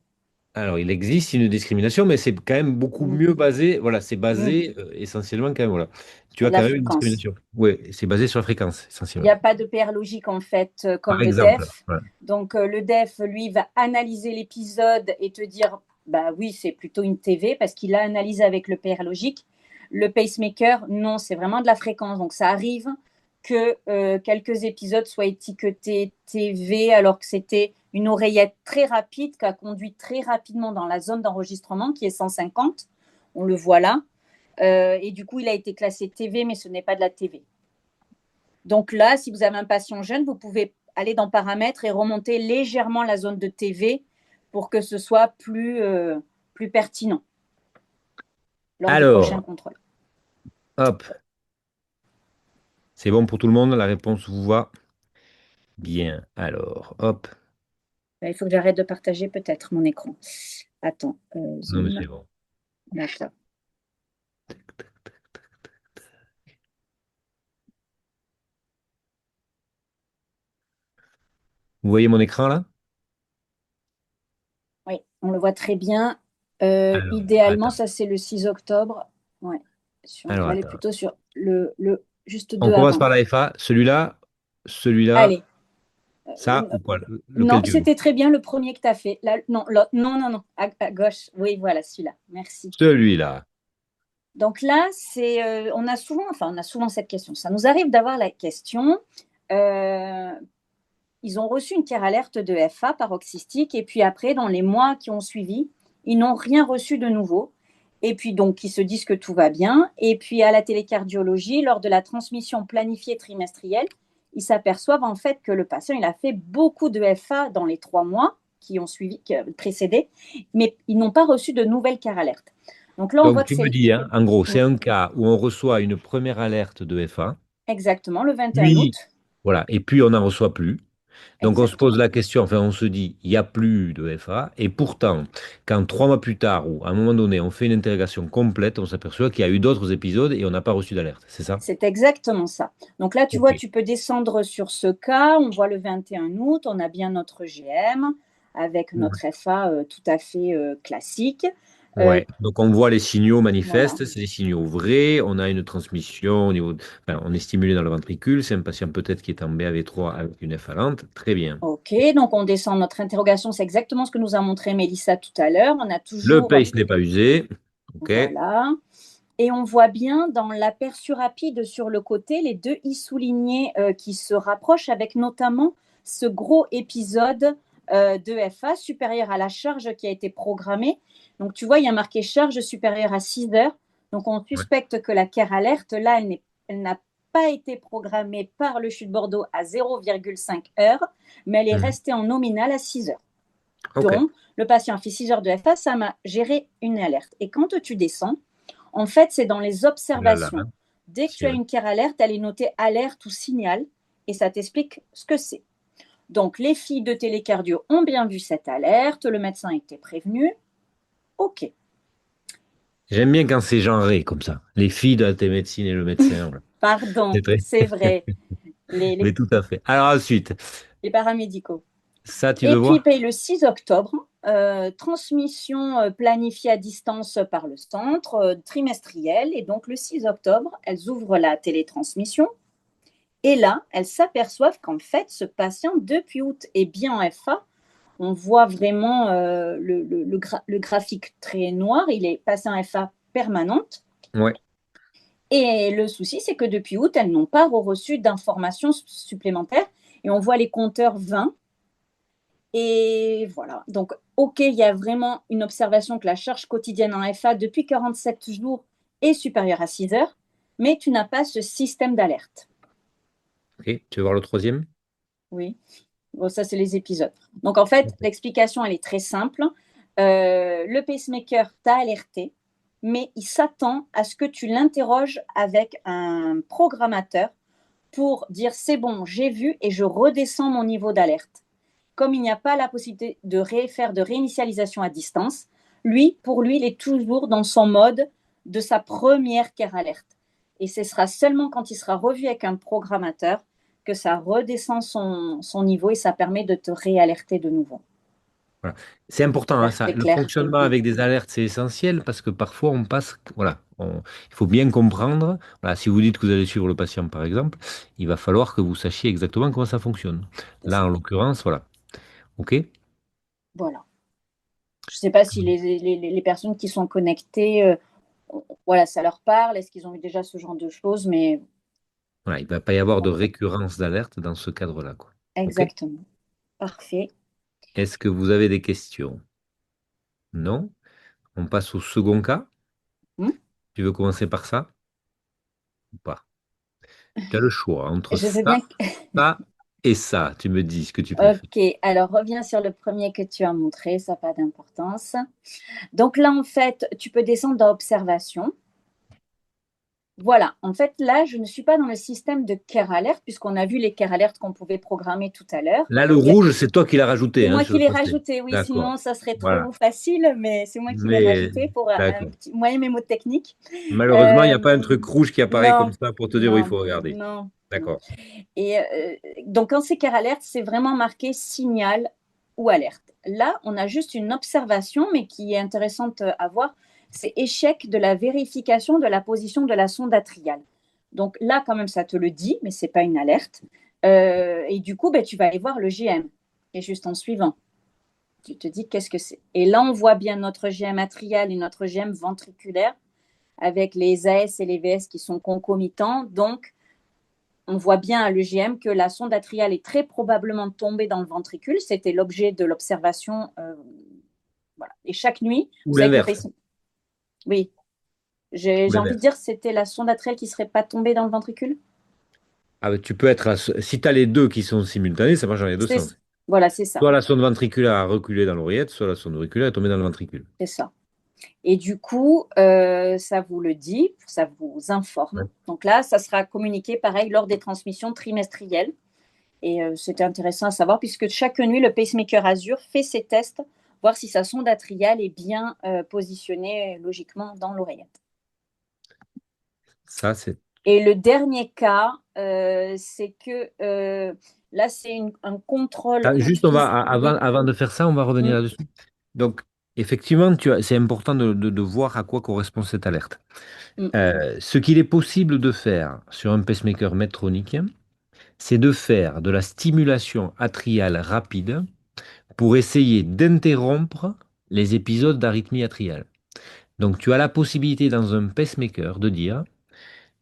Alors, il existe une discrimination, mais c'est quand même beaucoup Mm. mieux basé. Voilà, c'est Mm. basé essentiellement quand même. Voilà. Tu Sur as la quand même une fréquence. discrimination. Oui, c'est basé sur la fréquence, Il n'y essentiellement. a pas de PR logique, en fait, Par comme le exemple. DEF. Voilà. Donc, le DEF, lui, va analyser l'épisode et te dire, bah oui, c'est plutôt une TV parce qu'il a analysé avec le PR logique. Le pacemaker, non, c'est vraiment de la fréquence. Donc, ça arrive que quelques épisodes soient étiquetés TV alors que c'était une oreillette très rapide qui a conduit très rapidement dans la zone d'enregistrement qui est 150. On le voit là. Et du coup, il a été classé TV, mais ce n'est pas de la TV. Donc là, si vous avez un patient jeune, vous pouvez aller dans paramètres et remonter légèrement la zone de TV pour que ce soit plus pertinent lors du prochain Alors, contrôle. hop, c'est bon pour tout le monde, la réponse vous va bien. Alors, hop, Il faut que j'arrête de partager peut-être mon écran. Attends, non mais zoom. c'est bon. D'accord. Vous voyez mon écran là? Oui, on le voit très bien. Alors, Idéalement, attends. ça c'est le 6 octobre. Ouais. On Alors, va aller attends. plutôt sur le juste On deux commence avant. par la FA. Celui-là, celui-là, Allez. ça ou quoi? Non, Lequel tu veux? c'était très bien le premier que tu as fait. Là, non, non, non, non, à gauche. Oui, voilà, celui-là. Merci. Celui-là. Donc là, on a souvent cette question. Ça nous arrive d'avoir la question. euh, Ils ont reçu une care alerte de FA paroxystique et puis après, dans les mois qui ont suivi, ils n'ont rien reçu de nouveau. Et puis donc, ils se disent que tout va bien. Et puis à la télécardiologie, lors de la transmission planifiée trimestrielle, ils s'aperçoivent en fait que le patient, il a fait beaucoup de FA dans les 3 mois qui ont suivi, qui précédé, mais ils n'ont pas reçu de nouvelles care alertes. Donc là, on voit Donc, que tu me c'est dis, hein, en gros, c'est un cas où on reçoit une première alerte de FA, exactement le 21 puis, août. voilà, et puis on n'en reçoit plus. Donc, on se pose Exactement. la question, enfin, on se dit, il n'y a plus de FA, et pourtant, quand 3 mois plus tard, ou à un moment donné, on fait une interrogation complète, on s'aperçoit qu'il y a eu d'autres épisodes et on n'a pas reçu d'alerte, c'est ça? C'est exactement ça. Donc là, tu Ok. vois, tu peux descendre sur ce cas. On voit le 21 août, on a bien notre GM avec Mhm. notre FA tout à fait classique. Euh, Ouais, donc on voit les signaux voilà, manifestes, c'est des signaux vrais, on a une transmission au niveau, enfin, on est stimulé dans le ventricule, c'est un patient peut-être qui est en BAV3 avec une F lente, très bien. ok. Donc on descend notre interrogation. C'est exactement ce que nous a montré Mélissa tout à l'heure. On a Le toujours, pace n'est pas usé, ok. voilà. Et on voit bien dans l'aperçu rapide sur le côté les deux i soulignés qui se rapprochent avec notamment ce gros épisode de FA supérieur à la charge qui a été programmée. Donc tu vois, il y a marqué charge supérieure à 6 heures. Donc on Ouais. suspecte que la care alerte, là, elle n'a pas été programmée par le CHU de Bordeaux à 0,5 heures, mais elle est restée en nominal à 6 heures. Ok. Donc, le patient a fait 6 heures de FA, ça m'a géré une alerte. Et quand tu descends, en fait, c'est dans les Là, là, observations. hein. Dès que tu as une care alerte, elle est notée alerte ou signal, et ça t'explique ce que c'est. Donc, les filles de télécardio ont bien vu cette alerte, le médecin a été prévenu. OK. J'aime bien quand c'est genré comme ça. Les filles de la télémédecine et le médecin. Voilà. Pardon, C'est très... c'est vrai. Les, Mais les, tout à fait. Alors ensuite, les paramédicaux. ça, tu veux Et puis, voir? paye le 6 octobre, transmission planifiée à distance par le centre, trimestrielle. Et donc, le 6 octobre, elles ouvrent la télétransmission. Et là, elles s'aperçoivent qu'en fait, ce patient, depuis août, est bien en FA. On voit vraiment le graphique très noir. Il est passé en FA permanente. Ouais. Et le souci, c'est que depuis août, elles n'ont pas reçu d'informations supplémentaires. Et on voit les compteurs 20. Et voilà. Donc, OK, il y a vraiment une observation que la charge quotidienne en FA depuis 47 jours est supérieure à 6 heures, mais tu n'as pas ce système d'alerte. Ok. Tu veux voir le troisième? Oui. Bon, ça, c'est les épisodes. Donc, en fait, l'explication, elle est très simple. Le pacemaker t'a alerté, mais il s'attend à ce que tu l'interroges avec un programmateur pour dire c'est bon, j'ai vu et je redescends mon niveau d'alerte. Comme il n'y a pas la possibilité de faire de réinitialisation à distance, pour lui, il est toujours dans son mode de sa première care alerte. Et ce sera seulement quand il sera revu avec un programmateur que ça redescend son niveau et ça permet de te réalerter de nouveau. Voilà. C'est important, hein, ça. C'est Le clair. fonctionnement avec des alertes, c'est essentiel parce que parfois on passe. Voilà. Il faut bien comprendre. Voilà, si vous dites que vous allez suivre le patient, par exemple, il va falloir que vous sachiez exactement comment ça fonctionne. C'est Là, ça. en l'occurrence, voilà. OK? Voilà. Je ne sais pas si les personnes qui sont connectées, voilà, ça leur parle. Est-ce qu'ils ont eu déjà ce genre de choses? Mais Voilà, il ne va pas y avoir de récurrence d'alerte dans ce cadre-là, quoi. OK? exactement. Parfait. Est-ce que vous avez des questions? Non? On passe au second cas. Hmm. Tu veux commencer par ça ou pas? Tu as le choix entre Je veux ça, bien. ça et ça. Tu me dis ce que tu préfères. Ok, alors reviens sur le premier que tu as montré, ça n'a pas d'importance. Donc là, en fait, tu peux descendre dans Observation. Voilà, en fait, là, je ne suis pas dans le système de Care Alert, puisqu'on a vu les Care Alert qu'on pouvait programmer tout à l'heure. Là, le rouge, c'est toi qui l'as rajouté C'est hein, moi sur qui le l'ai post-it. rajouté, oui, D'accord. sinon ça serait Voilà. trop facile, mais c'est moi qui l'ai Mais rajouté pour un d'accord. petit moyen mémotechnique. Malheureusement, il n'y a Euh, pas un truc rouge qui apparaît comme non, ça pour te dire où il non, faut regarder. non, non. D'accord. Et donc, quand c'est Care Alert, c'est vraiment marqué signal ou alerte. Là, on a juste une observation, mais qui est intéressante à voir. C'est échec de la vérification de la position de la sonde atriale. Donc là, quand même, ça te le dit, mais ce n'est pas une alerte. Et du coup, ben, tu vas aller voir le GM, et juste en suivant. Tu te dis qu'est-ce que c'est. Et là, on voit bien notre GM atrial et notre GM ventriculaire avec les AS et les VS qui sont concomitants. Donc, on voit bien à l'EGM que la sonde atriale est très probablement tombée dans le ventricule. C'était l'objet de l'observation. Voilà. Et chaque nuit, Ou vous savez que le l'inverse. pacemaker. Oui, Ou j'ai envie de l'inverse. dire c'était la sonde atriale qui ne serait pas tombée dans le ventricule. Ah, ben, tu peux être si tu as les deux qui sont simultanés, ça marche dans les deux sens. Voilà, c'est ça. Soit la sonde ventriculaire a reculé dans l'oreillette, soit la sonde auriculaire est tombée dans le ventricule. C'est ça. Et du coup, ça vous le dit, ça vous informe. Ouais. Donc là, ça sera communiqué pareil lors des transmissions trimestrielles. Et c'était intéressant à savoir puisque chaque nuit, le pacemaker Azure fait ses tests, voir si sa sonde atriale est bien positionnée logiquement dans l'oreillette. Ça, c'est. Et le dernier cas, c'est que là, c'est un contrôle Ah, juste, Oui. avant de faire ça, on va revenir Mm, là-dessus. Donc, effectivement, c'est important de voir à quoi correspond cette alerte. mm. Ce qu'il est possible de faire sur un pacemaker Medtronic, c'est de faire de la stimulation atriale rapide pour essayer d'interrompre les épisodes d'arythmie atriale. Donc, tu as la possibilité dans un pacemaker de dire,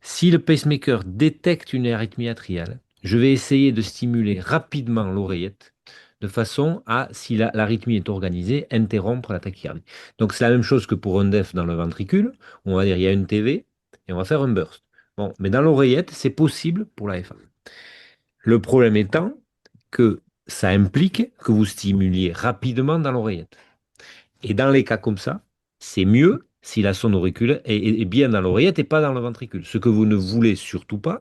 si le pacemaker détecte une arythmie atriale, je vais essayer de stimuler rapidement l'oreillette de façon à, si l'arythmie est organisée, interrompre la tachycardie. Donc, c'est la même chose que pour un DEF dans le ventricule, où on va dire il y a une TV et on va faire un burst. Bon, mais dans l'oreillette, c'est possible pour la FA. Le problème étant que ça implique que vous stimuliez rapidement dans l'oreillette. Et dans les cas comme ça, c'est mieux si la sonde auriculaire est bien dans l'oreillette et pas dans le ventricule. Ce que vous ne voulez surtout pas,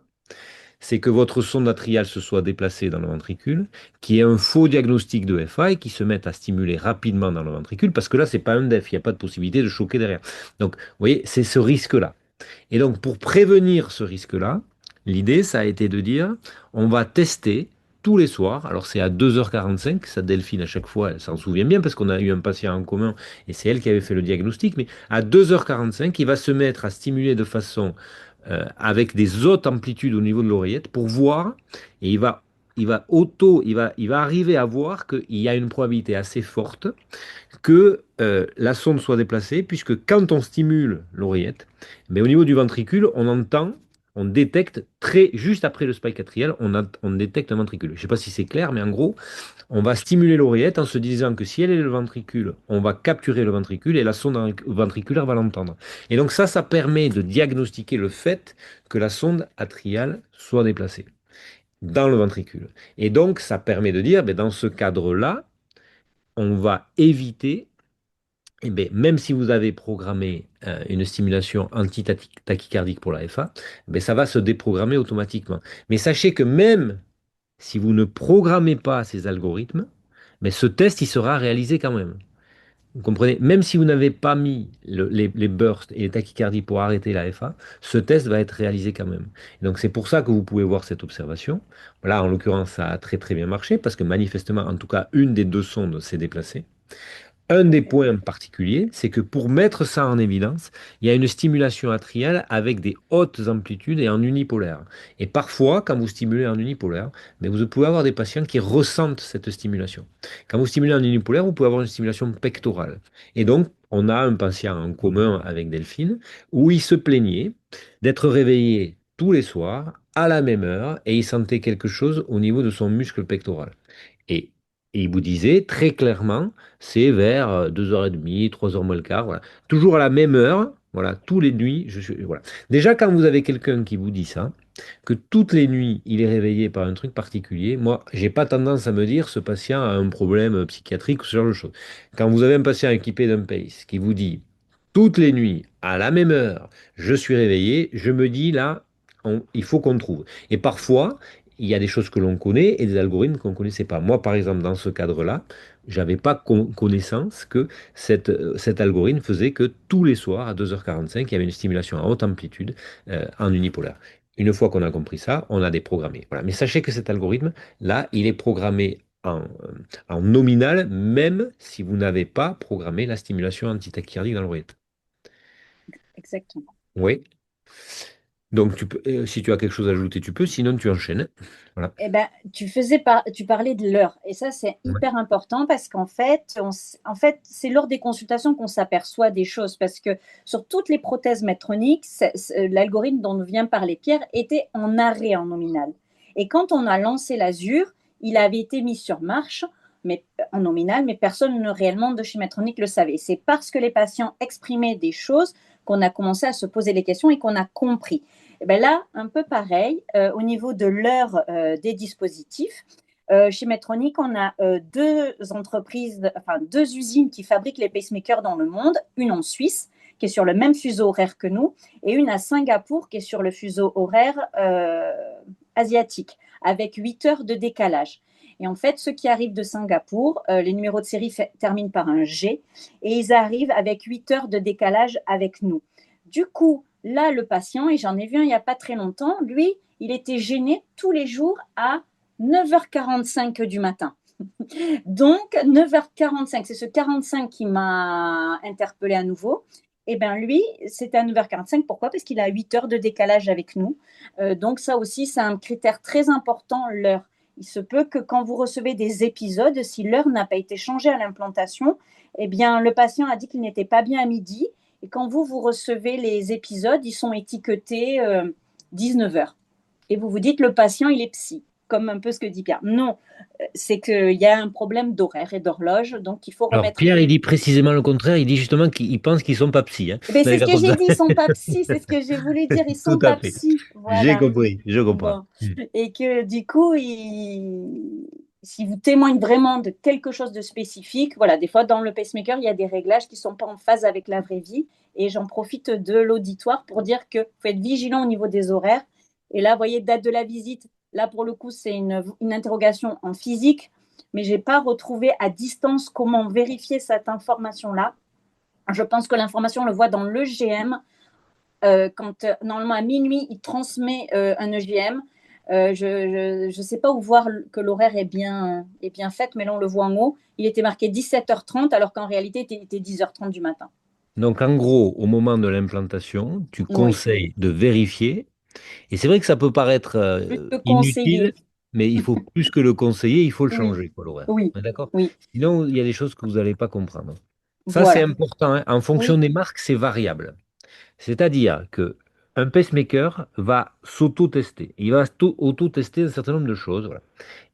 c'est que votre sonde atriale se soit déplacée dans le ventricule, qu'il y ait un faux diagnostic de FA et qui se mette à stimuler rapidement dans le ventricule, parce que là, c'est pas un DEF, il n'y a pas de possibilité de choquer derrière. Donc, vous voyez, c'est ce risque-là. Et donc, pour prévenir ce risque-là, l'idée, ça a été de dire, on va tester tous les soirs. Alors, c'est à 2h45, ça, Delphine, à chaque fois, elle s'en souvient bien, parce qu'on a eu un patient en commun, et c'est elle qui avait fait le diagnostic, mais à 2h45, il va se mettre à stimuler de façon avec des hautes amplitudes au niveau de l'oreillette pour voir, et il va arriver à voir qu'il y a une probabilité assez forte que la sonde soit déplacée, puisque quand on stimule l'oreillette, mais au niveau du ventricule, on détecte juste après le spike atrial, on détecte un ventricule. Je ne sais pas si c'est clair, mais en gros, on va stimuler l'oreillette en se disant que si elle est le ventricule, on va capturer le ventricule et la sonde ventriculaire va l'entendre. Et donc ça permet de diagnostiquer le fait que la sonde atriale soit déplacée dans le ventricule. Et donc, ça permet de dire, ben, dans ce cadre-là, on va éviter eh bien, même si vous avez programmé une stimulation anti-tachycardique pour la FA, ben, ça va se déprogrammer automatiquement. Mais sachez que même si vous ne programmez pas ces algorithmes, mais ce test, il sera réalisé quand même. Vous comprenez? Même si vous n'avez pas mis les bursts et les tachycardies pour arrêter la FA, ce test va être réalisé quand même. Et donc c'est pour ça que vous pouvez voir cette observation. Là, en l'occurrence, ça a très très bien marché parce que manifestement, en tout cas, une des deux sondes s'est déplacée. Un des points particuliers, c'est que pour mettre ça en évidence, il y a une stimulation atriale avec des hautes amplitudes et en unipolaire. Et parfois, quand vous stimulez en unipolaire, mais vous pouvez avoir des patients qui ressentent cette stimulation. Quand vous stimulez en unipolaire, vous pouvez avoir une stimulation pectorale. Et donc, on a un patient en commun avec Delphine où il se plaignait d'être réveillé tous les soirs à la même heure et il sentait quelque chose au niveau de son muscle pectoral. Et, et il vous disait très clairement, c'est vers 2h30, 3h moins le quart, voilà. Toujours à la même heure, voilà, tous les nuits, voilà. Déjà, quand vous avez quelqu'un qui vous dit ça, que toutes les nuits, il est réveillé par un truc particulier, moi, j'ai pas tendance à me dire ce patient a un problème psychiatrique ou ce genre de choses. Quand vous avez un patient équipé d'un PACE qui vous dit toutes les nuits, à la même heure, je suis réveillé, je me dis là, il faut qu'on trouve. Et parfois, il y a des choses que l'on connaît et des algorithmes qu'on ne connaissait pas. Moi, par exemple, dans ce cadre-là, j'avais pas connaissance que cet algorithme faisait que tous les soirs, à 2h45, il y avait une stimulation à haute amplitude en unipolaire. Une fois qu'on a compris ça, on a déprogrammé. Voilà. Mais sachez que cet algorithme-là, il est programmé en nominal, même si vous n'avez pas programmé la stimulation antitachycardique dans l'oreillette. Exactement. Oui. Donc, si tu as quelque chose à ajouter, tu peux, sinon tu enchaînes. Voilà. Eh ben, tu parlais de l'heure. Et ça, c'est Ouais. hyper important parce qu'en fait, c'est lors des consultations qu'on s'aperçoit des choses. Parce que sur toutes les prothèses Medtronic, l'algorithme dont vient parler Pierre était en arrêt en nominal. Et quand on a lancé l'Azur, il avait été mis sur marche, mais en nominal, mais personne réellement de chez Medtronic le savait. C'est parce que les patients exprimaient des choses qu'on a commencé à se poser les questions et qu'on a compris. Et bien là, un peu pareil, au niveau de l'heure des dispositifs. Chez Medtronic, on a deux usines qui fabriquent les pacemakers dans le monde, une en Suisse, qui est sur le même fuseau horaire que nous, et une à Singapour, qui est sur le fuseau horaire asiatique, avec 8 heures de décalage. Et en fait, ceux qui arrivent de Singapour, les numéros de série terminent par un G, et ils arrivent avec 8 heures de décalage avec nous. Du coup, là, le patient, et j'en ai vu un il n'y a pas très longtemps, lui, il était gêné tous les jours à 9h45 du matin. Donc, 9h45, c'est ce 45 qui m'a interpellé à nouveau. Et bien lui, c'était à 9h45. Pourquoi? Parce qu'il a 8 heures de décalage avec nous. Donc ça aussi, c'est un critère très important, l'heure. Il se peut que quand vous recevez des épisodes, si l'heure n'a pas été changée à l'implantation, eh bien le patient a dit qu'il n'était pas bien à midi. Et quand vous recevez les épisodes, ils sont étiquetés 19h. Et vous vous dites, le patient, il est psy. comme un peu ce que dit Pierre. Non, c'est qu'il y a un problème d'horaire et d'horloge, donc il faut Alors, remettre. Pierre, il dit précisément le contraire. Il dit justement qu'il pense qu'ils sont pas psy, hein, Mais dans c'est les ce cas que comme j'ai ça. dit, ils sont pas psy, c'est ce que j'ai voulu dire, ils Tout sont à pas fait. psy, J'ai voilà. compris, je comprends. Bon. Et que du coup, si vous témoignez vraiment de quelque chose de spécifique, voilà, des fois dans le pacemaker, il y a des réglages qui ne sont pas en phase avec la vraie vie. Et j'en profite de l'auditoire pour dire qu'il faut être vigilant au niveau des horaires. Et là, vous voyez, date de la visite, là pour le coup, c'est une interrogation en physique, mais je n'ai pas retrouvé à distance comment vérifier cette information-là. Je pense que l'information, on le voit dans l'EGM, quand normalement à minuit, il transmet un EGM. Je ne sais pas où voir que l'horaire est bien fait, mais là, on le voit en haut. Il était marqué 17h30, alors qu'en réalité, il était 10h30 du matin. Donc, en gros, au moment de l'implantation, tu Oui, conseilles de vérifier. Et c'est vrai que ça peut paraître plus que inutile, conseiller. mais il faut plus que le conseiller, il faut le Oui, changer, quoi, l'horaire. oui, On est d'accord? oui. Sinon, il y a des choses que vous n'allez pas comprendre. Ça, c'est Voilà. important, hein. En fonction Oui. des marques, c'est variable. C'est-à-dire que un pacemaker va s'auto-tester. Il va auto-tester un certain nombre de choses. Voilà.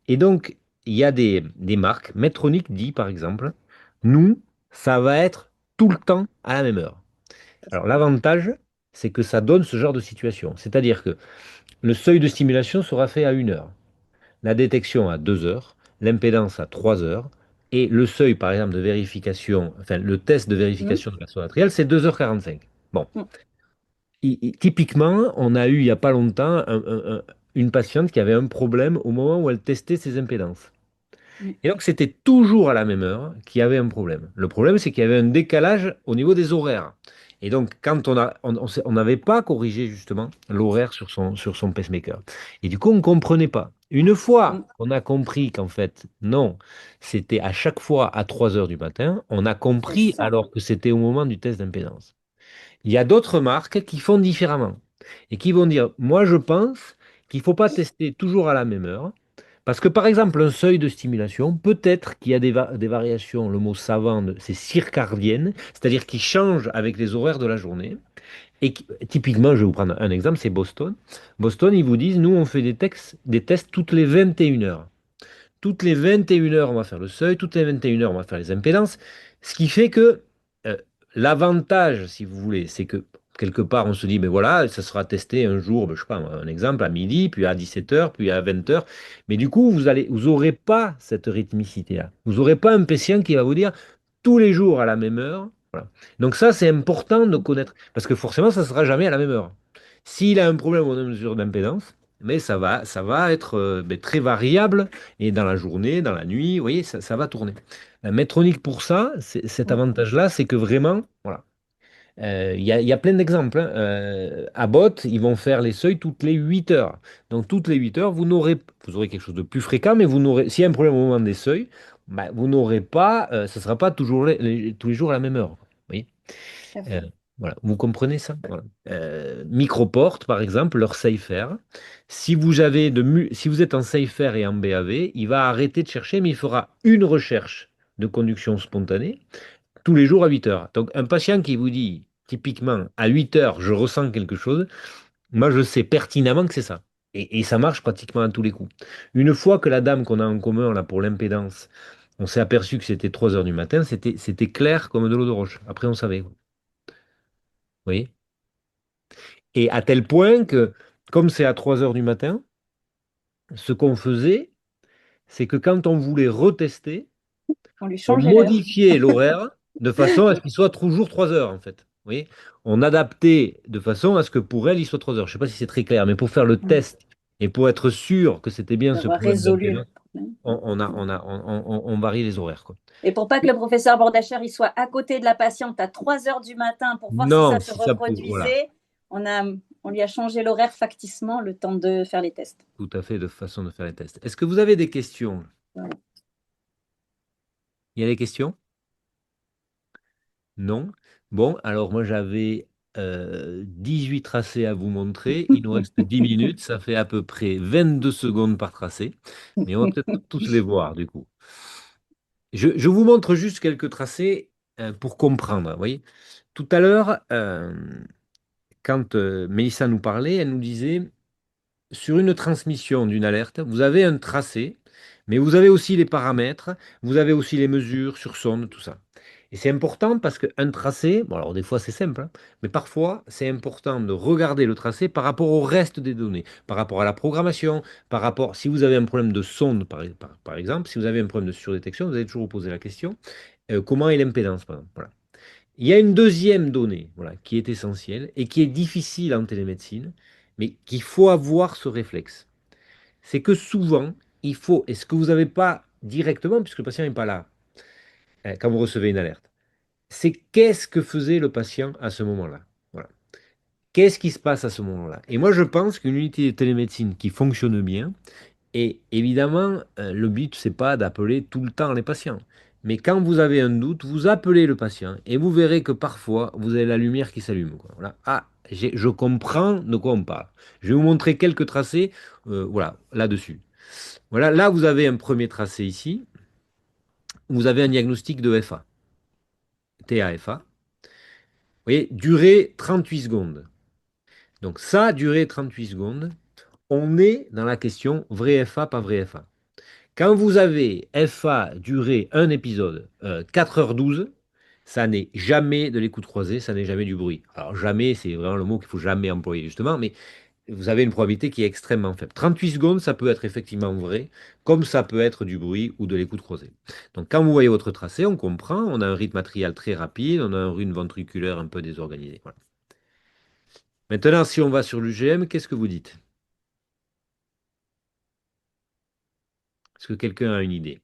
Et donc, il y a des marques. Medtronic dit, par exemple, nous, ça va être tout le temps à la même heure. Alors, l'avantage, c'est que ça donne ce genre de situation. C'est-à-dire que le seuil de stimulation sera fait à 1 heure, la détection à 2 heures, l'impédance à 3 heures, et le seuil, par exemple, de vérification, enfin, le test de Mm, vérification de la sonde atriale, c'est 2h45. Bon. mm, Typiquement, on a eu il n'y a pas longtemps une patiente qui avait un problème au moment où elle testait ses impédances. mm. Et donc, c'était toujours à la même heure qu'il y avait un problème. Le problème, c'est qu'il y avait un décalage au niveau des horaires. Et donc, quand on n'avait pas corrigé justement l'horaire sur son pacemaker. Et du coup, on ne comprenait pas. Une fois Mm. qu'on a compris qu'en fait, non, c'était à chaque fois à 3 heures du matin, on a C'est compris ça. alors que c'était au moment du test d'impédance. Il y a d'autres marques qui font différemment et qui vont dire, moi je pense qu'il ne faut pas tester toujours à la même heure, parce que par exemple un seuil de stimulation, peut-être qu'il y a des variations, le mot savant, c'est circadienne, c'est-à-dire qui changent avec les horaires de la journée. Et typiquement, je vais vous prendre un exemple, c'est Boston. Boston, ils vous disent, nous on fait des tests toutes les 21 heures. Toutes les 21 heures, on va faire le seuil. Toutes les 21 heures, on va faire les impédances. Ce qui fait que euh, l'avantage, si vous voulez, c'est que quelque part, on se dit, mais voilà, ça sera testé un jour, ben, je sais pas, un exemple, à midi, puis à 17 heures, puis à 20 heures. Mais du coup, vous aurez pas cette rythmicité-là. Vous n'aurez pas un patient qui va vous dire tous les jours à la même heure. Voilà. Donc ça, c'est important de connaître, parce que forcément, ça ne sera jamais à la même heure. S'il a un problème aux mesures d'impédance, mais ça va être ben, très variable et dans la journée, dans la nuit, vous voyez, ça va tourner. La Medtronic, pour ça, cet Mm. avantage-là, c'est que vraiment, voilà. Il y a plein d'exemples, hein. Abbott, ils vont faire les seuils toutes les 8 heures. Donc, toutes les 8 heures, vous aurez quelque chose de plus fréquent, mais s'il y a un problème au moment des seuils, bah, vous n'aurez pas, ce ne sera pas toujours tous les jours à la même heure. Vous voyez. Tout à Euh, fait. voilà, vous comprenez ça? Voilà. Microport, par exemple, leur SafeAir. Si vous êtes en SafeAir et en BAV, il va arrêter de chercher, mais il fera une recherche de conduction spontanée tous les jours à 8 heures. Donc, un patient qui vous dit, typiquement, à 8 heures, je ressens quelque chose, moi, je sais pertinemment que c'est ça. Et ça marche pratiquement à tous les coups. Une fois que la dame qu'on a en commun là pour l'impédance, on s'est aperçu que c'était 3 heures du matin, c'était clair comme de l'eau de roche. Après, on savait. Vous voyez? Et à tel point que, comme c'est à 3 heures du matin, ce qu'on faisait, c'est que quand on voulait retester, On lui on changeait l'heure. modifiait l'horaire de façon à ce qu'il soit toujours 3 heures, en fait. Vous voyez? On adaptait de façon à ce que pour elle, il soit 3 heures. Je ne sais pas si c'est très clair, mais pour faire le Mm. test et pour être sûr que c'était bien ce D'avoir problème résolu le d'impédance, problème. on varie les horaires, quoi. Et pour pas que le professeur Bordacher il soit à côté de la patiente à 3 heures du matin pour voir si ça Non, se si ça peut, voilà, reproduisait, on, a, on lui a changé l'horaire facticement le temps de faire les tests. tout à fait de façon de faire les tests. Est-ce que vous avez des questions? Voilà. Il y a des questions? Non? Bon, alors moi j'avais 18 tracés à vous montrer. Il nous reste 10 minutes. Ça fait à peu près 22 secondes par tracé. Mais on va peut-être pas tous les voir du coup. Je vous montre juste quelques tracés pour comprendre. Vous voyez? Tout à l'heure, quand Mélissa nous parlait, elle nous disait sur une transmission d'une alerte, vous avez un tracé, mais vous avez aussi les paramètres, vous avez aussi les mesures sur sonde, tout ça. Et c'est important parce qu'un tracé, bon alors des fois c'est simple, hein, mais parfois c'est important de regarder le tracé par rapport au reste des données, par rapport à la programmation, par rapport, si vous avez un problème de sonde par exemple, si vous avez un problème de surdétection, vous allez toujours vous poser la question, comment est l'impédance par exemple. Voilà. Il y a une deuxième donnée, voilà, qui est essentielle et qui est difficile en télémédecine, mais qu'il faut avoir ce réflexe. C'est que souvent, il faut, et ce que vous n'avez pas directement, puisque le patient n'est pas là, quand vous recevez une alerte, c'est qu'est-ce que faisait le patient à ce moment-là. Voilà. Qu'est-ce qui se passe à ce moment-là? Et moi, je pense qu'une unité de télémédecine qui fonctionne bien, et évidemment, le but, c'est pas d'appeler tout le temps les patients. Mais quand vous avez un doute, vous appelez le patient et vous verrez que parfois, vous avez la lumière qui s'allume, quoi. Voilà. Ah, je comprends de quoi on parle. Je vais vous montrer quelques tracés, voilà, là-dessus. Voilà, là, vous avez un premier tracé ici. Vous avez un diagnostic de FA, TAFA. Vous voyez, durée 38 secondes. Donc ça, durée 38 secondes, on est dans la question vrai FA, pas vrai FA. Quand vous avez FA durée un épisode, 4h12, ça n'est jamais de l'écoute croisée, ça n'est jamais du bruit. Alors jamais, c'est vraiment le mot qu'il faut jamais employer justement, mais vous avez une probabilité qui est extrêmement faible. 38 secondes, ça peut être effectivement vrai, comme ça peut être du bruit ou de l'écoute croisée. Donc quand vous voyez votre tracé, on comprend, on a un rythme atrial très rapide, on a un rythme ventriculaire un peu désorganisé. Voilà. Maintenant, si on va sur l'UGM, qu'est-ce que vous dites? Est-ce que quelqu'un a une idée?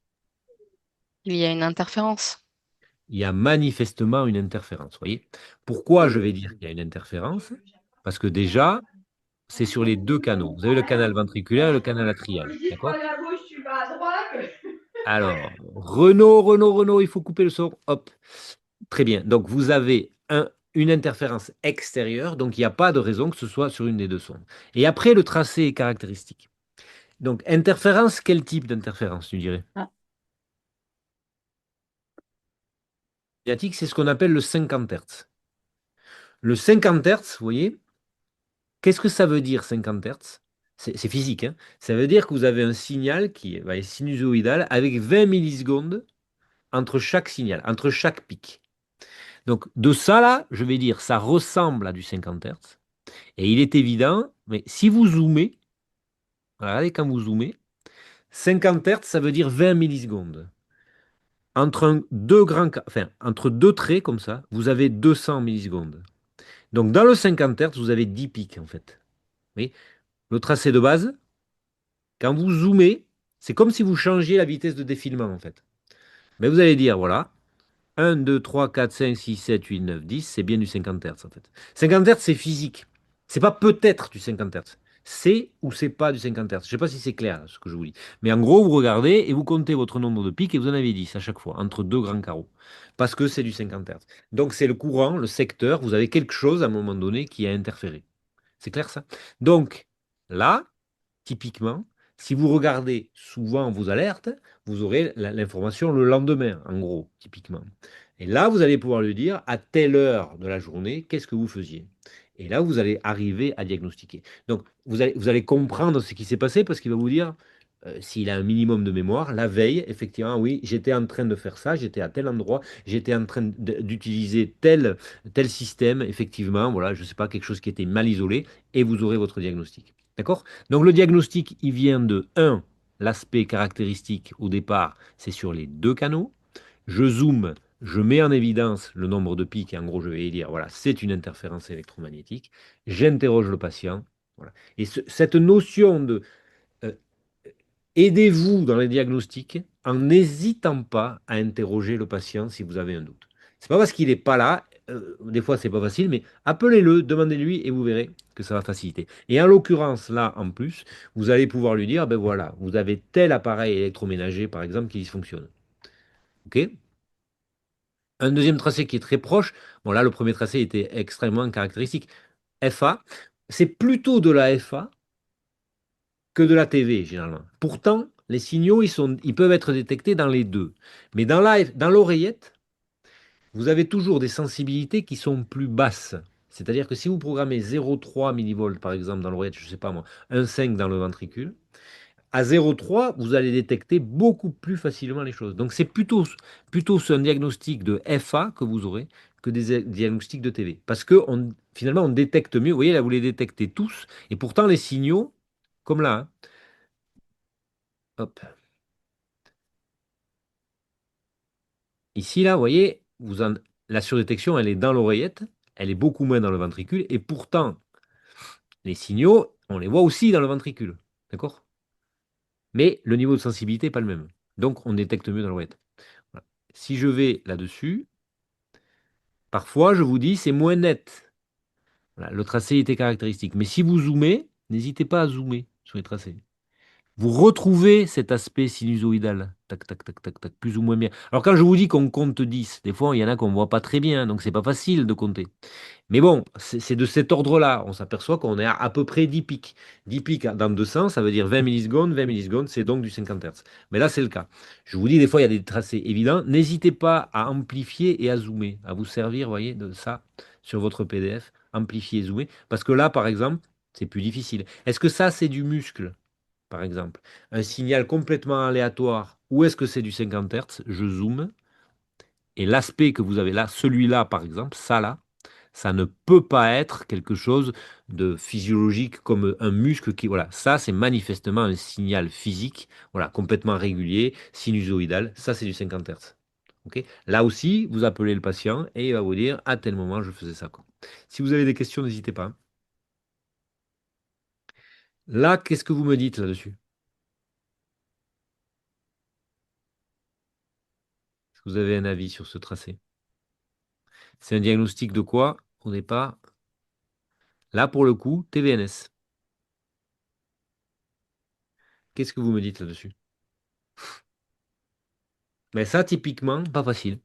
Il y a une interférence. Il y a manifestement une interférence. Voyez? Pourquoi je vais dire qu'il y a une interférence? Parce que déjà, c'est sur les deux canaux. Vous avez le canal ventriculaire et le canal atrial. D'accord? Alors, Renaud, il faut couper le son. Hop. Très bien. Donc, vous avez une interférence extérieure, donc il n'y a pas de raison que ce soit sur une des deux sondes. Et après, le tracé est caractéristique. Donc, interférence, quel type d'interférence, tu dirais? Ah, Médiatique, c'est ce qu'on appelle le 50 Hz. Le 50 Hz, vous voyez, qu'est-ce que ça veut dire 50 Hz? C'est physique, hein. Ça veut dire que vous avez un signal qui va être sinusoïdal avec 20 millisecondes entre chaque signal, entre chaque pic. Donc de ça là, je vais dire, ça ressemble à du 50 Hz. Et il est évident, mais si vous zoomez, regardez quand vous zoomez, 50 Hz, ça veut dire 20 millisecondes. Entre deux traits comme ça, vous avez 200 millisecondes. Donc dans le 50 Hz, vous avez 10 pics en fait. Oui. Le tracé de base, quand vous zoomez, c'est comme si vous changiez la vitesse de défilement en fait. Mais vous allez dire, voilà, 1, 2, 3, 4, 5, 6, 7, 8, 9, 10, c'est bien du 50 Hz en fait. 50 Hz, c'est physique. C'est pas peut-être du 50 Hz. C'est ou c'est pas du 50 Hz. Je sais pas si c'est clair ce que je vous dis. Mais en gros, vous regardez et vous comptez votre nombre de pics et vous en avez 10 à chaque fois, entre deux grands carreaux. Parce que c'est du 50 Hz. Donc c'est le courant, le secteur, vous avez quelque chose à un moment donné qui a interféré. C'est clair ça? Donc là, typiquement, si vous regardez souvent vos alertes, vous aurez l'information le lendemain, en gros, typiquement. Et là, vous allez pouvoir lui dire, à telle heure de la journée, qu'est-ce que vous faisiez? Et là, vous allez arriver à diagnostiquer. Donc, vous allez comprendre ce qui s'est passé parce qu'il va vous dire, s'il a un minimum de mémoire, la veille, effectivement, oui, j'étais en train de faire ça, j'étais à tel endroit, j'étais en train d'utiliser tel système, effectivement, voilà, je ne sais pas, quelque chose qui était mal isolé, et vous aurez votre diagnostic. D'accord? Donc le diagnostic, il vient de un, l'aspect caractéristique au départ, c'est sur les deux canaux. Je zoome, je mets en évidence le nombre de pics, et en gros, je vais dire, voilà, c'est une interférence électromagnétique. J'interroge le patient. Voilà. Et cette notion de euh, aidez-vous dans les diagnostics en n'hésitant pas à interroger le patient si vous avez un doute. C'est pas parce qu'il n'est pas là, des fois c'est pas facile, mais appelez-le, demandez-lui et vous verrez que ça va faciliter. Et en l'occurrence, là en plus, vous allez pouvoir lui dire, ben voilà, vous avez tel appareil électroménager par exemple qui dysfonctionne. OK? Un deuxième tracé qui est très proche, bon là le premier tracé était extrêmement caractéristique. FA, c'est plutôt de la FA que de la TV, généralement. Pourtant, les signaux, ils peuvent être détectés dans les deux. Mais dans l'oreillette, vous avez toujours des sensibilités qui sont plus basses. C'est-à-dire que si vous programmez 0,3 millivolts, par exemple, dans l'oreillette, je ne sais pas moi, 1,5 dans le ventricule, à 0,3, vous allez détecter beaucoup plus facilement les choses. Donc c'est plutôt un diagnostic de FA que vous aurez que des diagnostics de TV. Parce que finalement, on détecte mieux. Vous voyez, là, vous les détectez tous. Et pourtant, les signaux, comme là, hein, hop, ici, là, vous voyez, la surdétection, elle est dans l'oreillette, elle est beaucoup moins dans le ventricule. Et pourtant, les signaux, on les voit aussi dans le ventricule. D'accord? Mais le niveau de sensibilité n'est pas le même. Donc, on détecte mieux dans l'oreillette. Voilà. Si je vais là-dessus, parfois, je vous dis, c'est moins net. Voilà, le tracé était caractéristique. Mais si vous zoomez, n'hésitez pas à zoomer sur les tracés. Vous retrouvez cet aspect sinusoïdal. Tac, tac, tac, tac, tac, plus ou moins bien. Alors, quand je vous dis qu'on compte 10, des fois, il y en a qu'on ne voit pas très bien, donc c'est pas facile de compter. Mais bon, c'est de cet ordre-là. On s'aperçoit qu'on est à peu près 10 pics. 10 pics dans deux sens, ça veut dire 20 millisecondes. 20 millisecondes, c'est donc du 50 Hz. Mais là, c'est le cas. Je vous dis, des fois, il y a des tracés évidents. N'hésitez pas à amplifier et à zoomer, à vous servir, voyez, de ça sur votre PDF. Amplifier et zoomer. Parce que là, par exemple, c'est plus difficile. Est-ce que ça, c'est du muscle, par exemple? Un signal complètement aléatoire. Ou est-ce que c'est du 50 Hz? Je zoome. Et l'aspect que vous avez là, celui-là, par exemple, ça là, ça ne peut pas être quelque chose de physiologique comme un muscle qui, voilà, ça c'est manifestement un signal physique, voilà, complètement régulier, sinusoïdal, ça c'est du 50 Hz. Ok. Là aussi, vous appelez le patient et il va vous dire à tel moment je faisais ça, quoi. Si vous avez des questions, n'hésitez pas. Là, qu'est-ce que vous me dites là-dessus? Est-ce que vous avez un avis sur ce tracé? C'est un diagnostic de quoi au départ? Là, pour le coup, TVNS. Qu'est-ce que vous me dites là-dessus? Mais ça, typiquement, pas facile.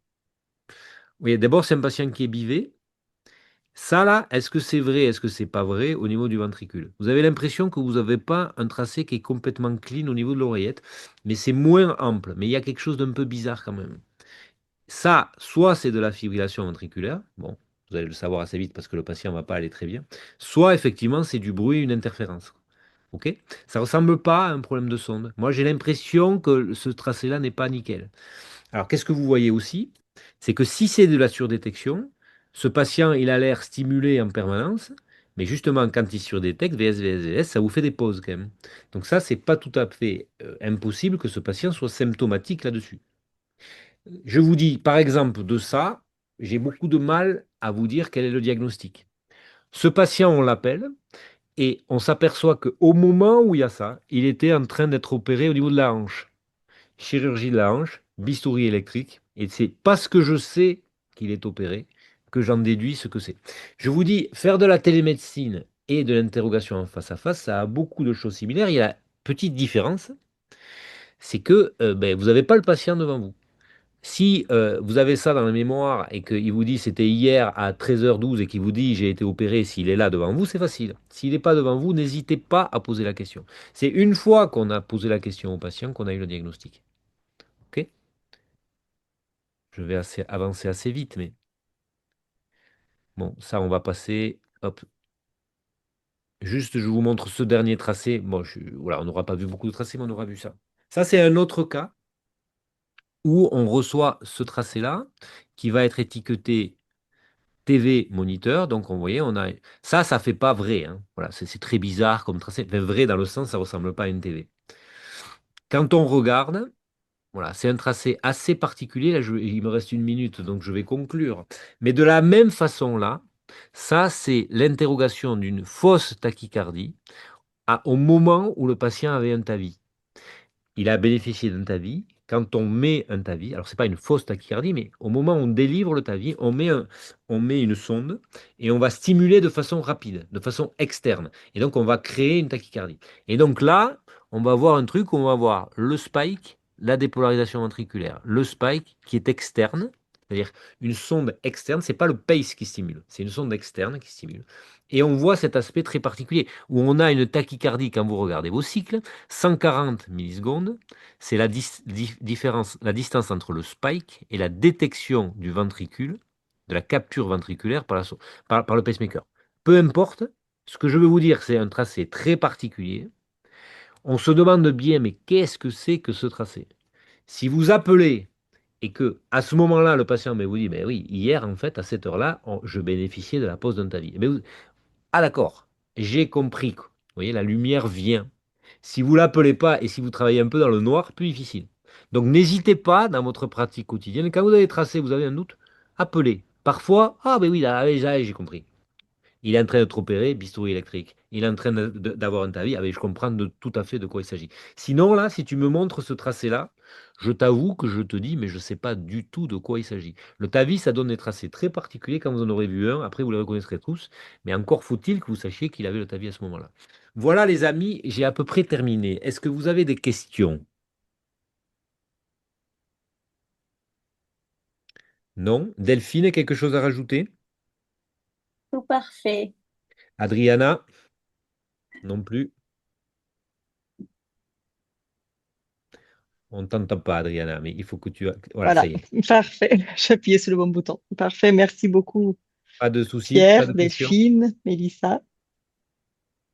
Oui, d'abord, c'est un patient qui est bivé. Ça, là, est-ce que c'est vrai, est-ce que c'est pas vrai au niveau du ventricule? Vous avez l'impression que vous n'avez pas un tracé qui est complètement clean au niveau de l'oreillette, mais c'est moins ample. Mais il y a quelque chose d'un peu bizarre quand même. Ça, soit c'est de la fibrillation ventriculaire, bon, vous allez le savoir assez vite parce que le patient ne va pas aller très bien, soit effectivement c'est du bruit, une interférence. Ok? Ça ressemble pas à un problème de sonde. Moi, j'ai l'impression que ce tracé-là n'est pas nickel. Alors, qu'est-ce que vous voyez aussi? C'est que si c'est de la surdétection, ce patient, il a l'air stimulé en permanence, mais justement, quand il surdétecte, VS, ça vous fait des pauses quand même. Donc ça, c'est pas tout à fait impossible que ce patient soit symptomatique là-dessus. Je vous dis, par exemple, de ça, j'ai beaucoup de mal à vous dire quel est le diagnostic. Ce patient, on l'appelle, et on s'aperçoit qu'au moment où il y a ça, il était en train d'être opéré au niveau de la hanche. Chirurgie de la hanche, bistouri électrique, et c'est parce que je sais qu'il est opéré que j'en déduis ce que c'est. Je vous dis, faire de la télémédecine et de l'interrogation en face à face, ça a beaucoup de choses similaires. Il y a la petite différence, c'est que ben, vous n'avez pas le patient devant vous. Si vous avez ça dans la mémoire et qu'il vous dit c'était hier à 13h12 et qu'il vous dit j'ai été opéré, s'il est là devant vous, c'est facile. S'il n'est pas devant vous, n'hésitez pas à poser la question. C'est une fois qu'on a posé la question au patient qu'on a eu le diagnostic. Ok? Je vais avancer assez vite, mais bon, ça, on va passer. Hop. Juste, je vous montre ce dernier tracé. Bon, voilà, on n'aura pas vu beaucoup de tracés, mais on aura vu ça. Ça, c'est un autre cas où on reçoit ce tracé-là qui va être étiqueté TV moniteur. Donc, on voyait, on a ça, ça fait pas vrai, hein. Voilà, c'est très bizarre comme tracé. Enfin, vrai dans le sens, ça ressemble pas à une TV. Quand on regarde, voilà, c'est un tracé assez particulier. Là, il me reste une minute, donc je vais conclure. Mais de la même façon, là, ça, c'est l'interrogation d'une fausse tachycardie au moment où le patient avait un TAVI. Il a bénéficié d'un TAVI. Quand on met un TAVI, alors c'est pas une fausse tachycardie, mais au moment où on délivre le TAVI, on met une sonde et on va stimuler de façon rapide, de façon externe. Et donc on va créer une tachycardie. Et donc là, on va voir un truc où on va voir le spike, la dépolarisation ventriculaire. Le spike qui est externe, c'est-à-dire une sonde externe, c'est pas le pace qui stimule, c'est une sonde externe qui stimule. Et on voit cet aspect très particulier où on a une tachycardie quand vous regardez vos cycles, 140 millisecondes, c'est la différence, la distance entre le spike et la détection du ventricule. de la capture ventriculaire par le pacemaker. Peu importe, ce que je veux vous dire, c'est un tracé très particulier. On se demande bien, mais qu'est-ce que c'est que ce tracé? Si vous appelez et que à ce moment-là, le patient vous dit, mais oui, hier, en fait, à cette heure-là, je bénéficiais de la pause d'un TAVI. Ah d'accord, j'ai compris. Quoi. Vous voyez, la lumière vient. Si vous l'appelez pas et si vous travaillez un peu dans le noir, plus difficile. Donc n'hésitez pas dans votre pratique quotidienne, quand vous avez tracé, vous avez un doute, appelez. Parfois, ah ben oui, là, j'ai compris. Il est en train d'être opéré, bistouri électrique. Il est en train d'avoir un TAVI. Ah ben, je comprends tout à fait de quoi il s'agit. Sinon, là, si tu me montres ce tracé-là, je t'avoue que je te dis, mais je ne sais pas du tout de quoi il s'agit. Le TAVI, ça donne des tracés très particuliers. Quand vous en aurez vu un, après, vous les reconnaîtrez tous. Mais encore faut-il que vous sachiez qu'il avait le TAVI à ce moment-là. Voilà, les amis, j'ai à peu près terminé. Est-ce que vous avez des questions? Non? Delphine, quelque chose à rajouter? Tout parfait. Adriana? Non plus? On ne t'entend pas, Adriana, mais il faut que tu... Voilà, ça Voilà, y est. parfait. J'ai appuyé sur le bon bouton. Parfait. Merci beaucoup, Pas de soucis, pas Pierre, de questions? Delphine, Mélissa.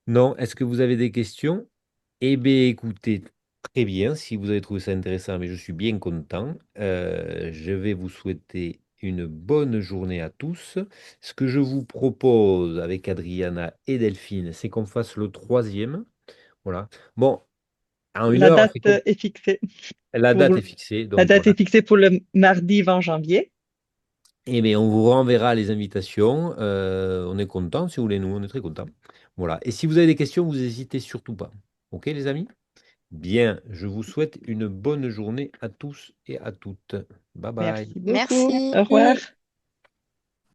Non, est-ce que vous avez des questions? Eh bien, écoutez, très bien, si vous avez trouvé ça intéressant, mais je suis bien content. Je vais vous souhaiter une bonne journée à tous. Ce que je vous propose avec Adriana et Delphine, c'est qu'on fasse le troisième. Voilà. Bon, en une La heure, date est fixée la pour, date est fixée, la donc date voilà. est fixée pour le mardi 20 janvier. Eh bien, on vous renverra les invitations. On est content, si vous voulez, nous, on est très contents. Voilà. Et si vous avez des questions, vous n'hésitez surtout pas. OK, les amis? Bien, je vous souhaite une bonne journée à tous et à toutes. Bye bye. Merci beaucoup. Merci. Au revoir.